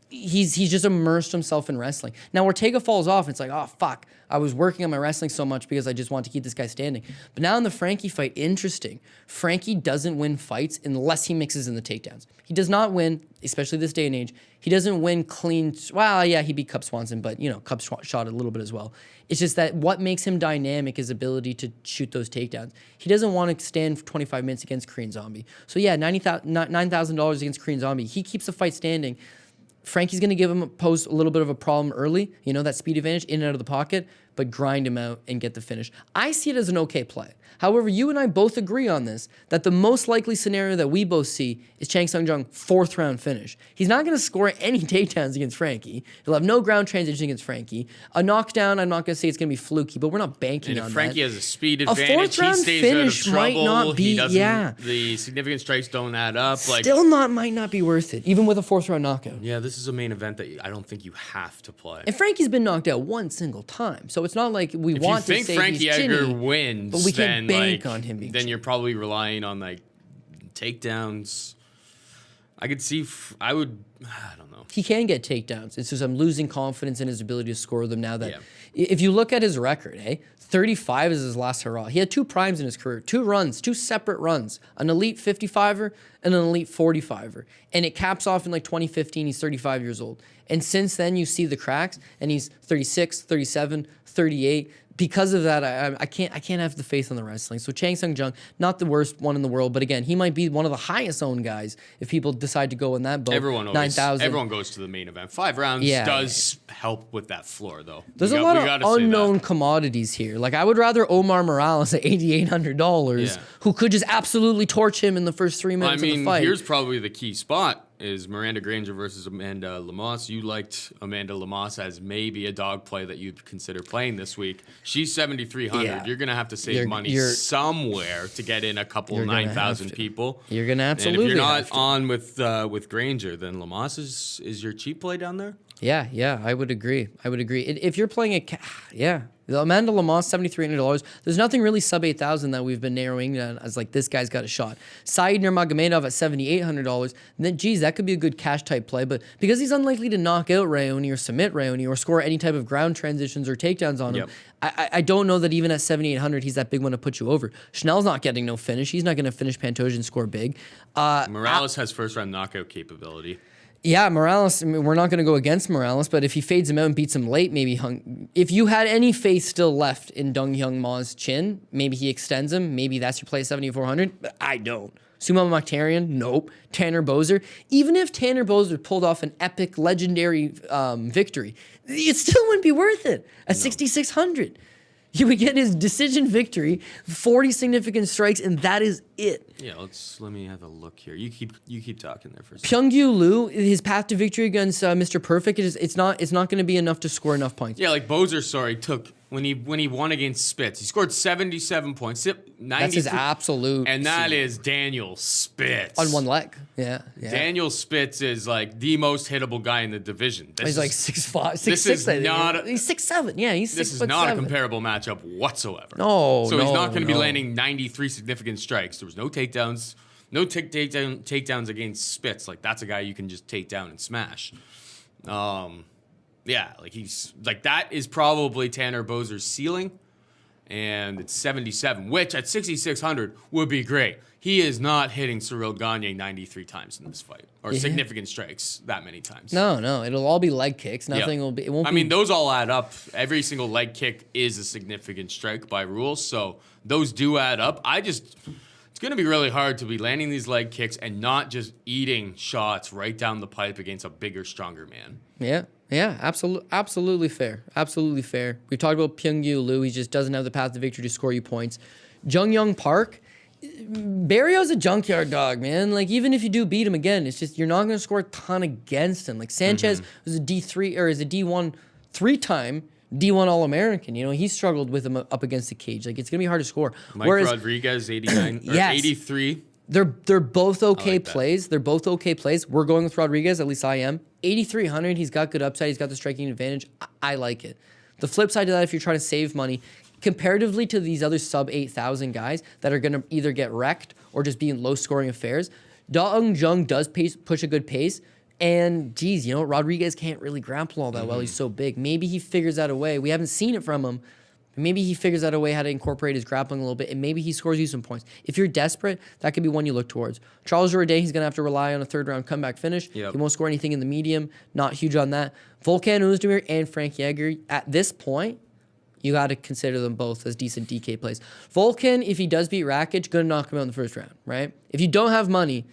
[SPEAKER 4] He's just immersed himself in wrestling. Now Ortega falls off, and it's like, oh fuck, I was working on my wrestling so much because I just want to keep this guy standing. But now in the Frankie fight, interesting. Frankie doesn't win fights unless he mixes in the takedowns. He does not win, especially this day and age. He doesn't win clean. Well, yeah, he beat Cub Swanson, but you know, Cub shot a little bit as well. It's just that what makes him dynamic is ability to shoot those takedowns. He doesn't want to stand for 25 minutes against Korean Zombie. So yeah, $9,000 against Korean Zombie. He keeps the fight standing. Frankie's going to pose a little bit of a problem early, you know, that speed advantage in and out of the pocket. but grind him out and get the finish. I see it as an okay play. However, you and I both agree on this, that the most likely scenario that we both see is Chang Sung-jung 4th round finish. He's not going to score any takedowns against Frankie. He'll have no ground transition against Frankie. A knockdown, I'm not going to say it's going to be fluky, but we're not banking on
[SPEAKER 3] Frankie
[SPEAKER 4] that.
[SPEAKER 3] has a speed
[SPEAKER 4] A
[SPEAKER 3] advantage.
[SPEAKER 4] 4th round
[SPEAKER 3] He stays
[SPEAKER 4] finish
[SPEAKER 3] out of trouble.
[SPEAKER 4] might not be,
[SPEAKER 3] He doesn't,
[SPEAKER 4] yeah.
[SPEAKER 3] The significant strikes don't add up.
[SPEAKER 4] Might not be worth it, even with a 4th round knockout.
[SPEAKER 3] Yeah, this is a main event that I don't think you have to play.
[SPEAKER 4] And Frankie's been knocked out one single time, so it's not like we want to
[SPEAKER 3] If you
[SPEAKER 4] say
[SPEAKER 3] think Frankie
[SPEAKER 4] he's
[SPEAKER 3] Edgar
[SPEAKER 4] chinny,
[SPEAKER 3] wins,
[SPEAKER 4] but we can't
[SPEAKER 3] then,
[SPEAKER 4] bank on him being
[SPEAKER 3] then
[SPEAKER 4] chinny.
[SPEAKER 3] you're probably relying on takedowns. I could see. I don't know.
[SPEAKER 4] He can get takedowns. It's just I'm losing confidence in his ability to score them now that
[SPEAKER 3] Yeah.
[SPEAKER 4] if you look at his record, 35 is his last hurrah. He had 2 primes in his career, 2 runs, 2 separate runs, an elite 55er and an elite 45er. And it caps off in 2015, he's 35 years old. And since then you see the cracks and he's 36, 37, 38. Because of that, I can't have the faith in the wrestling. So Chang Sung-jung, not the worst one in the world, but again, he might be one of the highest owned guys if people decide to go in that boat.
[SPEAKER 3] Everyone
[SPEAKER 4] 9,000.
[SPEAKER 3] goes to the main event. 5 rounds does help with that floor, though.
[SPEAKER 4] There's a lot of unknown commodities here. Like, I would rather Omar Morales at $8,800, who could just absolutely torch him in the first 3 minutes of the fight.
[SPEAKER 3] Here's probably the key spot. Is Miranda Granger versus Amanda Lemos. You liked Amanda Lemos as maybe a dog play that you'd consider playing this week. She's 7,300.
[SPEAKER 4] Yeah.
[SPEAKER 3] You're going to have to save money somewhere to get in a couple 9,000 people.
[SPEAKER 4] You're going to absolutely
[SPEAKER 3] And if you're not on with Granger, then Lemos is your cheap play down there?
[SPEAKER 4] Yeah, I would agree. If you're playing the Amanda Lemos, $7,300. There's nothing really sub 8,000 that we've been narrowing down as this guy's got a shot. Saeed Nurmagomedov at $7,800. Then, that could be a good cash type play. But because he's unlikely to knock out Raoni or submit Raoni or score any type of ground transitions or takedowns on him, I don't know that even at 7,800 he's that big one to put you over. Schnell's not getting no finish. He's not going to finish Pantoja and score big.
[SPEAKER 3] Morales has first round knockout capability.
[SPEAKER 4] Yeah, Morales, we're not going to go against Morales, but if he fades him out and beats him late, maybe if you had any faith still left in Dong Hyung Ma's chin, maybe he extends him. Maybe that's your play at 7,400, but I don't. Sumo Mokhtarian, nope. Tanner Boser. Even if Tanner Boser pulled off an epic, legendary victory, it still wouldn't be worth it at 6,600. He would get his decision victory, 40 significant strikes, and that is it.
[SPEAKER 3] Yeah, let me have a look here. You keep talking there for a second.
[SPEAKER 4] Pyungyu Liu, his path to victory against Mr. Perfect, it's not going to be enough to score enough points.
[SPEAKER 3] Yeah, Boser, took when he won against Spitz, he scored 77 points.
[SPEAKER 4] That's his absolute.
[SPEAKER 3] And that is Daniel Spitz.
[SPEAKER 4] On one leg. Yeah.
[SPEAKER 3] Daniel Spitz is the most hittable guy in the division.
[SPEAKER 4] He's 6'5", 6'6".
[SPEAKER 3] This is not.
[SPEAKER 4] He's 6'7". Yeah, he's 6'7".
[SPEAKER 3] This is not a comparable matchup whatsoever.
[SPEAKER 4] No,
[SPEAKER 3] So he's not going to be landing 93 significant strikes. There was no takedowns. No takedowns against Spitz. That's a guy you can just take down and smash. He's that is probably Tanner Boser's ceiling, and it's 77, which at 6,600 would be great. He is not hitting Cyril Gane 93 times in this fight, or significant strikes that many times.
[SPEAKER 4] No, it'll all be leg kicks. Nothing will be. It won't.
[SPEAKER 3] Those all add up. Every single leg kick is a significant strike by rules, so those do add up. It's going to be really hard to be landing these leg kicks and not just eating shots right down the pipe against a bigger, stronger man.
[SPEAKER 4] Yeah, absolutely fair. Absolutely fair. We talked about Pyungyu Liu. He just doesn't have the path to victory to score you points. Jung Young Park, Barriault's a junkyard dog, man. Even if you do beat him again, it's just you're not going to score a ton against him. Sanchez was a D3 or is a D1 3-time D1 All-American. He struggled with him up against the cage. It's going to be hard to score.
[SPEAKER 3] Mike Rodriguez, 89 or 83.
[SPEAKER 4] They're both okay plays. They're both okay plays. We're going with Rodriguez, at least I am. 8,300, he's got good upside. He's got the striking advantage. I like it. The flip side of that, if you're trying to save money, comparatively to these other sub 8,000 guys that are going to either get wrecked or just be in low-scoring affairs, Dong Jung does push a good pace. And, Rodriguez can't really grapple all that well. He's so big. Maybe he figures out a way. We haven't seen it from him. Maybe he figures out a way how to incorporate his grappling a little bit, and maybe he scores you some points. If you're desperate, that could be one you look towards. Charles Jourdain, he's going to have to rely on a third-round comeback finish.
[SPEAKER 3] Yep.
[SPEAKER 4] He won't score anything in the medium. Not huge on that. Volkan Oezdemir and Frankie Edgar, at this point, you got to consider them both as decent DK plays. Volkan, if he does beat Rakic, going to knock him out in the first round, right? If you don't have money,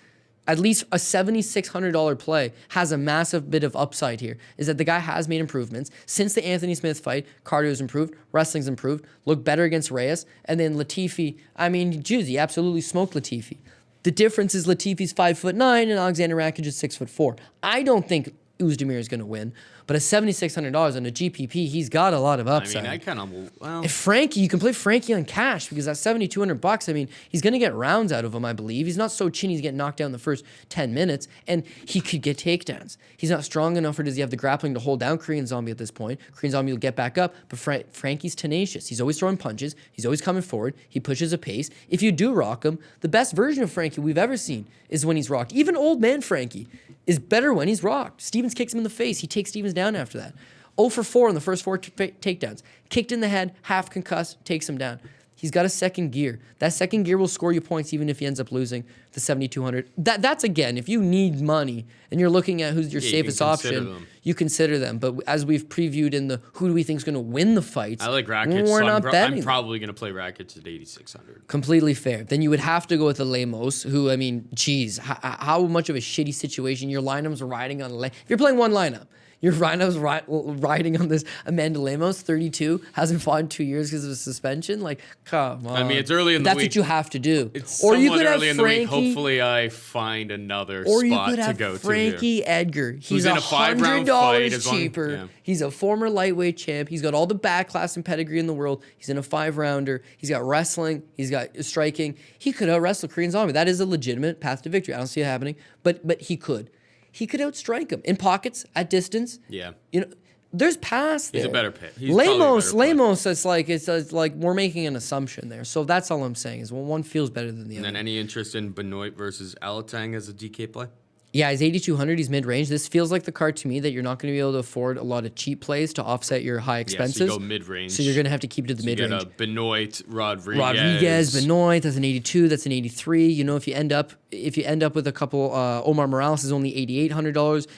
[SPEAKER 4] at least a $7,600 play has a massive bit of upside here, is that the guy has made improvements. Since the Anthony Smith fight, cardio's improved, wrestling's improved, looked better against Reyes, and then Latifi, I mean, geez, he absolutely smoked Latifi. The difference is Latifi's 5'9" and Alexander Rakic is 6'4". I don't think Oezdemir is going to win, but at $7,600 on a GPP, he's got a lot of upside.
[SPEAKER 3] I mean, I kind of, well.
[SPEAKER 4] If Frankie, you can play Frankie on cash because at $7,200, I mean, he's going to get rounds out of him, I believe. He's not so chinny he's getting knocked down the first 10 minutes, and he could get takedowns. He's not strong enough, or does he have the grappling to hold down Korean Zombie at this point? Korean Zombie will get back up, but Frankie's tenacious. He's always throwing punches. He's always coming forward. He pushes a pace. If you do rock him, the best version of Frankie we've ever seen is when he's rocked. Even old man Frankie is better when he's rocked. Stevens kicks him in the face. He takes Stevens down after that. 0 for 4 on the first 4 takedowns. Kicked in the head, half concussed, takes him down. He's got a second gear. That second gear will score you points even if he ends up losing the 7,200. That's again, if you need money and you're looking at who's your safest option, you consider them. But as we've previewed in the who do we think is going to win the fights,
[SPEAKER 3] I like Rakic,
[SPEAKER 4] we're
[SPEAKER 3] so
[SPEAKER 4] not betting.
[SPEAKER 3] I'm probably going to play Rakic at 8,600.
[SPEAKER 4] Completely fair. Then you would have to go with the Lemos, who, I mean, geez, how much of a shitty situation your lineups are riding on. If you're playing one lineup, your lineups riding on this Amanda Lemos, 32, hasn't fought in 2 years because of a suspension. Like, come on.
[SPEAKER 3] I mean, it's early in the
[SPEAKER 4] That's
[SPEAKER 3] week.
[SPEAKER 4] what you have to do.
[SPEAKER 3] It's
[SPEAKER 4] or you
[SPEAKER 3] somewhat
[SPEAKER 4] could
[SPEAKER 3] early
[SPEAKER 4] have
[SPEAKER 3] in
[SPEAKER 4] Frankie,
[SPEAKER 3] the week. Hopefully, I find another
[SPEAKER 4] or you
[SPEAKER 3] spot
[SPEAKER 4] could
[SPEAKER 3] to
[SPEAKER 4] have
[SPEAKER 3] go to
[SPEAKER 4] Frankie
[SPEAKER 3] here.
[SPEAKER 4] Edgar. He's
[SPEAKER 3] Who's in a 5-round fight, as long-
[SPEAKER 4] cheaper.
[SPEAKER 3] yeah.
[SPEAKER 4] He's a former lightweight champ. He's got all the back class and pedigree in the world. He's in a 5-rounder. He's got wrestling. He's got striking. He could out-wrestle Korean Zombie. That is a legitimate path to victory. I don't see it happening, but he could. He could outstrike him in pockets, at distance.
[SPEAKER 3] Yeah.
[SPEAKER 4] You know, there's pass there.
[SPEAKER 3] He's a better pick. He's probably a better play.
[SPEAKER 4] Lemos, it's like we're making an assumption there. So that's all I'm saying is one feels better than the
[SPEAKER 3] And
[SPEAKER 4] other.
[SPEAKER 3] then any interest in Benoit versus Alateng as a DK play?
[SPEAKER 4] Yeah, he's 8,200. He's mid-range. This feels like the card to me that you're not going to be able to afford a lot of cheap plays to offset your high expenses.
[SPEAKER 3] Yeah, so you go mid-range.
[SPEAKER 4] So you're going to have to keep it to the mid-range.
[SPEAKER 3] You get a Benoit, Rodriguez.
[SPEAKER 4] Benoit, that's an 82, that's an 83. You know, if you end up with a couple, Omar Morales is only $8,800.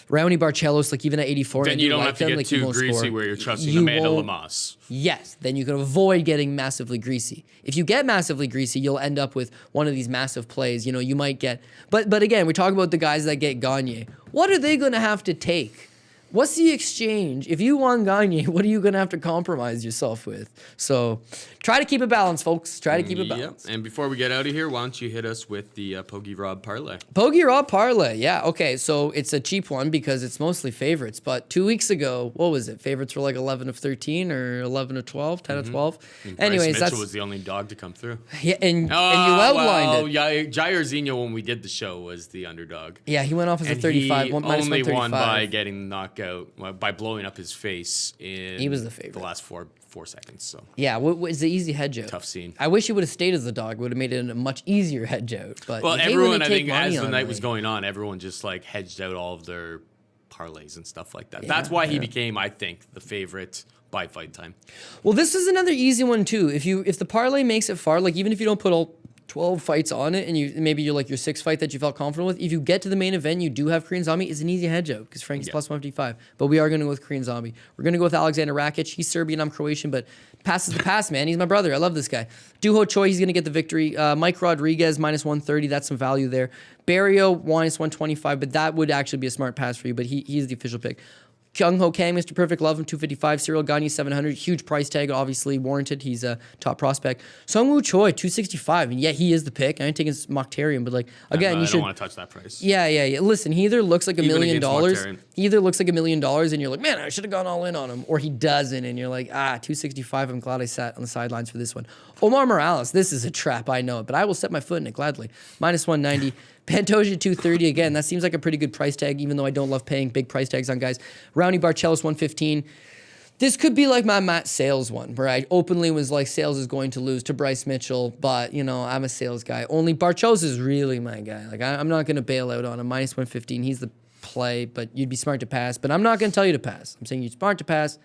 [SPEAKER 4] Raoni Barcelos, like even at 84,
[SPEAKER 3] Then you don't have to get
[SPEAKER 4] like,
[SPEAKER 3] too greasy where you're trusting Amanda Lemos.
[SPEAKER 4] Yes, then you can avoid getting massively greasy. If you get massively greasy, you'll end up with one of these massive plays. You know, you might get, but again, we're talking about the guys that get Gane. What are they going to have to take? What's the exchange? If you want Gane, what are you going to have to compromise yourself with? So try to keep it balanced, folks. Try to keep it balanced.
[SPEAKER 3] And before we get out of here, why don't you hit us with the Pogie Rob parlay?
[SPEAKER 4] Pogie Rob parlay, yeah. Okay, so it's a cheap one because it's mostly favorites. But 2 weeks ago, what was it? Favorites were like 11 of 13 or 11 of 12, 10 of 12. Anyways,
[SPEAKER 3] Mitchell was the only dog to come through.
[SPEAKER 4] Yeah, and you outlined it.
[SPEAKER 3] Yeah, Jair Zinho, when we did the show, was the underdog.
[SPEAKER 4] Yeah, he went off as a
[SPEAKER 3] And
[SPEAKER 4] 35,
[SPEAKER 3] he
[SPEAKER 4] minus
[SPEAKER 3] only
[SPEAKER 4] 135.
[SPEAKER 3] won by getting knocked out, by blowing up his face in
[SPEAKER 4] He was the favorite.
[SPEAKER 3] the last four seconds. So
[SPEAKER 4] Yeah, what was the easy hedge out?
[SPEAKER 3] tough scene.
[SPEAKER 4] I wish he would have stayed as the dog. Would have made it a much easier hedge out. But
[SPEAKER 3] Well,
[SPEAKER 4] you hate when
[SPEAKER 3] everyone,
[SPEAKER 4] they
[SPEAKER 3] I
[SPEAKER 4] take
[SPEAKER 3] think,
[SPEAKER 4] money
[SPEAKER 3] as the
[SPEAKER 4] on
[SPEAKER 3] night
[SPEAKER 4] it.
[SPEAKER 3] was going on, everyone just like hedged out all of their parlays and stuff like that. That's why he became, I think, the favorite by fight time.
[SPEAKER 4] Well, this is another easy one too. If the parlay makes it far, like even if you don't put all 12 fights on it and maybe you're like your 6th fight that you felt confident with, if you get to the main event, you do have Korean Zombie, it's an easy hedge out because Frankie's plus 155. But we are going to go with Korean Zombie. We're going to go with Alexander Rakic. He's Serbian, I'm Croatian, but passes the pass, man. He's my brother. I love this guy. Duho Choi, he's going to get the victory. Mike Rodriguez, minus 130. That's some value there. Barriault, minus 125, but that would actually be a smart pass for you, but he's the official pick. Kang Kang, Mr. Perfect, love him, 255. Cyril Gane, 700. Huge price tag, obviously warranted. He's a top prospect. Sungwoo Choi, 265. And yeah, he is the pick. I ain't taking Mokhtarian, but like, again, you should.
[SPEAKER 3] I don't want to touch that price.
[SPEAKER 4] Yeah. Listen, he either looks like $1 million.
[SPEAKER 3] Mokhtarian.
[SPEAKER 4] He either looks like $1 million and you're like, man, I should have gone all in on him. Or he doesn't and you're like, 265. I'm glad I sat on the sidelines for this one. Omar Morales, this is a trap, I know it, but I will set my foot in it gladly. Minus 190. Pantoja 230 again. That seems like a pretty good price tag, even though I don't love paying big price tags on guys. Raoni Barcelos 115. This could be like my Matt Sales one, where I openly was like, Sales is going to lose to Bryce Mitchell, but you know, I'm a Sales guy. Only Barcelos is really my guy. Like I'm not going to bail out on him. Minus 115. He's the play, but you'd be smart to pass. But I'm not going to tell you to pass. I'm saying you're smart to pass.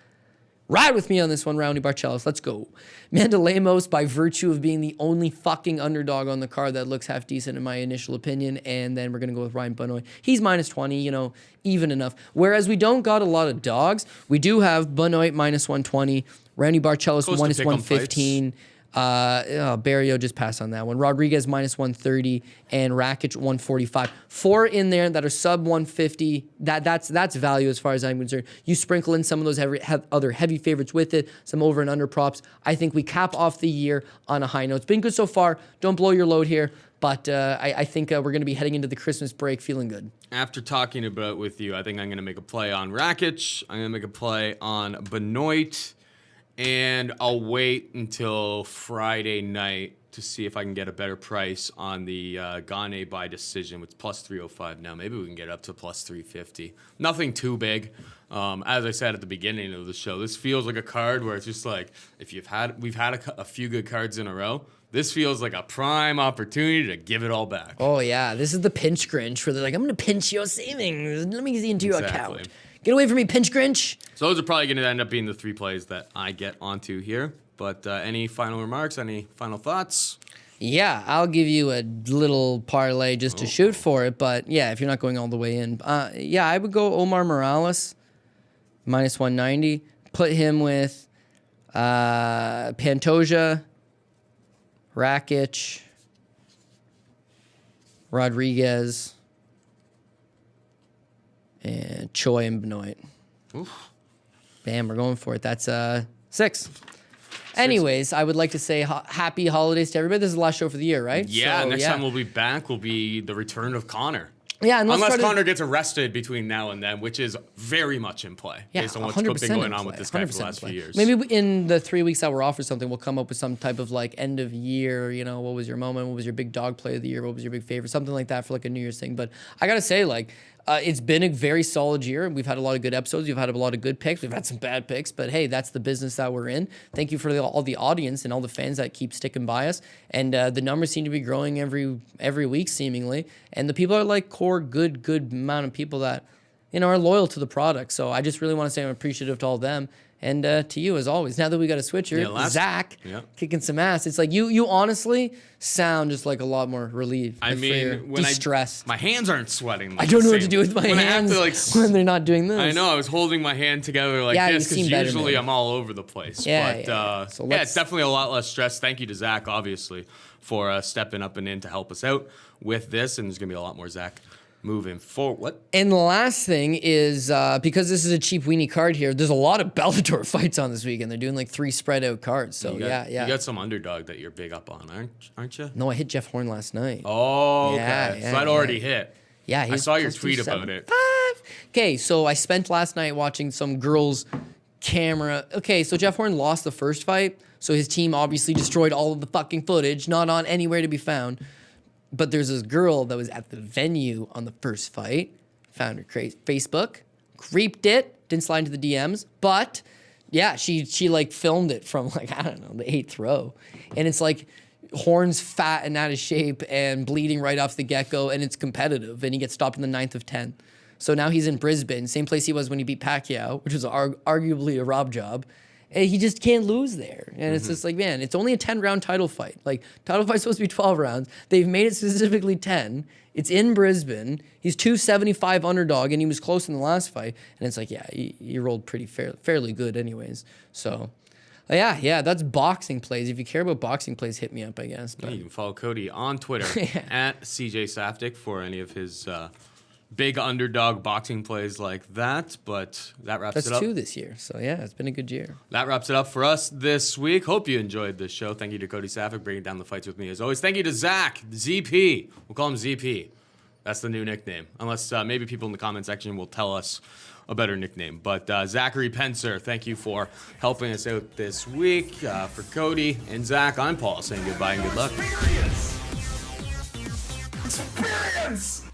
[SPEAKER 4] Ride with me on this one, Raoni Barcelos. Let's go. Amanda Lemos, by virtue of being the only fucking underdog on the card that looks half decent in my initial opinion. And then we're going to go with Ryan Benoit. He's minus 20, you know, even enough. Whereas we don't got a lot of dogs. We do have Benoit minus 120, Raoni Barcelos minus 115. Barriault just passed on that one. Rodriguez -130 and Rakic 145. 4 in there that are sub 150. That's value as far as I'm concerned. You sprinkle in some of those other heavy favorites with it, some over and under props. I think we cap off the year on a high note. It's been good so far. Don't blow your load here. But I think we're going to be heading into the Christmas break feeling good.
[SPEAKER 3] After talking about with you, I think I'm going to make a play on Rakic. I'm going to make a play on Benoit. And I'll wait until Friday night to see if I can get a better price on the Gane by decision. It's plus 305 now. Maybe we can get up to plus 350. Nothing too big. As I said at the beginning of the show, this feels like a card where it's just like, if we've had a few good cards in a row, this feels like a prime opportunity to give it all back.
[SPEAKER 4] Oh, yeah. This is the pinch Grinch where they're like, I'm going to pinch your savings. Let me see into your account. Get away from me, pinch Grinch.
[SPEAKER 3] So those are probably going to end up being the 3 plays that I get onto here. But any final remarks? Any final thoughts?
[SPEAKER 4] Yeah, I'll give you a little parlay just to shoot for it. But yeah, if you're not going all the way in. Yeah, I would go Omar Morales, -190. Put him with Pantoja, Rakic, Rodriguez, and Choi and Benoit.
[SPEAKER 3] Oof.
[SPEAKER 4] Bam, we're going for it. That's 6. Anyways, I would like to say happy holidays to everybody. This is the last show for the year, right?
[SPEAKER 3] Yeah, next time we'll be back will be the return of Connor.
[SPEAKER 4] Yeah,
[SPEAKER 3] unless Connor gets arrested between now and then, which is very much in play based on what's been going on with this guy for the last few years.
[SPEAKER 4] Maybe in the 3 weeks that we're off or something, we'll come up with some type of like end of year, what was your moment? What was your big dog play of the year? What was your big favorite? Something like that for like a New Year's thing. But I got to say, like, it's been a very solid year. We've had a lot of good episodes. We've had a lot of good picks. We've had some bad picks, but hey, that's the business that we're in. Thank you for all the audience and all the fans that keep sticking by us. And the numbers seem to be growing every week, seemingly. And the people are like core, good amount of people that are loyal to the product. So I just really want to say I'm appreciative to all of them. And to you, as always. Now that we got a switcher, Zach kicking some ass. It's like you honestly sound just like a lot more relieved.
[SPEAKER 3] I mean, when
[SPEAKER 4] distressed.
[SPEAKER 3] My hands aren't sweating. Like
[SPEAKER 4] I don't know what to do with my hands when they're not doing this.
[SPEAKER 3] I know. I was holding my hand together like this because usually I'm all over the place.
[SPEAKER 4] Yeah,
[SPEAKER 3] but it's definitely a lot less stress. Thank you to Zach, obviously, for stepping up and in to help us out with this. And there's going to be a lot more Zach moving forward. What?
[SPEAKER 4] And the last thing is, because this is a cheap weenie card here, there's a lot of Bellator fights on this weekend. They're doing like 3 spread out cards. So
[SPEAKER 3] you got some underdog that you're big up on, aren't you?
[SPEAKER 4] No, I hit Jeff Horn last night.
[SPEAKER 3] Oh, okay. So that already hit.
[SPEAKER 4] Yeah,
[SPEAKER 3] I saw your tweet about it.
[SPEAKER 4] Okay, so I spent last night watching some girls' camera. Okay, so Jeff Horn lost the first fight, so his team obviously destroyed all of the fucking footage, not on anywhere to be found. But there's this girl that was at the venue on the first fight, found her Facebook, creeped it, didn't slide into the DMs, but yeah, she like filmed it from like, I don't know, the 8th row. And it's like Horn's fat and out of shape and bleeding right off the get-go, and it's competitive, and he gets stopped in the 9th of 10. So now he's in Brisbane, same place he was when he beat Pacquiao, which was arguably a rob job. And he just can't lose there. And it's just like, man, it's only a 10-round title fight. Like, title fight's supposed to be 12 rounds. They've made it specifically 10. It's in Brisbane. He's 275 underdog, and he was close in the last fight. And it's like, yeah, he rolled pretty fairly good anyways. So, yeah, that's boxing plays. If you care about boxing plays, hit me up, I guess. But
[SPEAKER 3] you can follow Cody on Twitter at CJ Saftic for any of his big underdog boxing plays like that, but that wraps it up.
[SPEAKER 4] That's 2 this year, so yeah, it's been a good year.
[SPEAKER 3] That wraps it up for us this week. Hope you enjoyed this show. Thank you to Cody Saftic breaking down the fights with me as always. Thank you to Zach, ZP. We'll call him ZP. That's the new nickname, unless maybe people in the comment section will tell us a better nickname. But Zachary Pencer, thank you for helping us out this week. For Cody and Zach, I'm Paul saying goodbye and good luck.
[SPEAKER 2] Experience!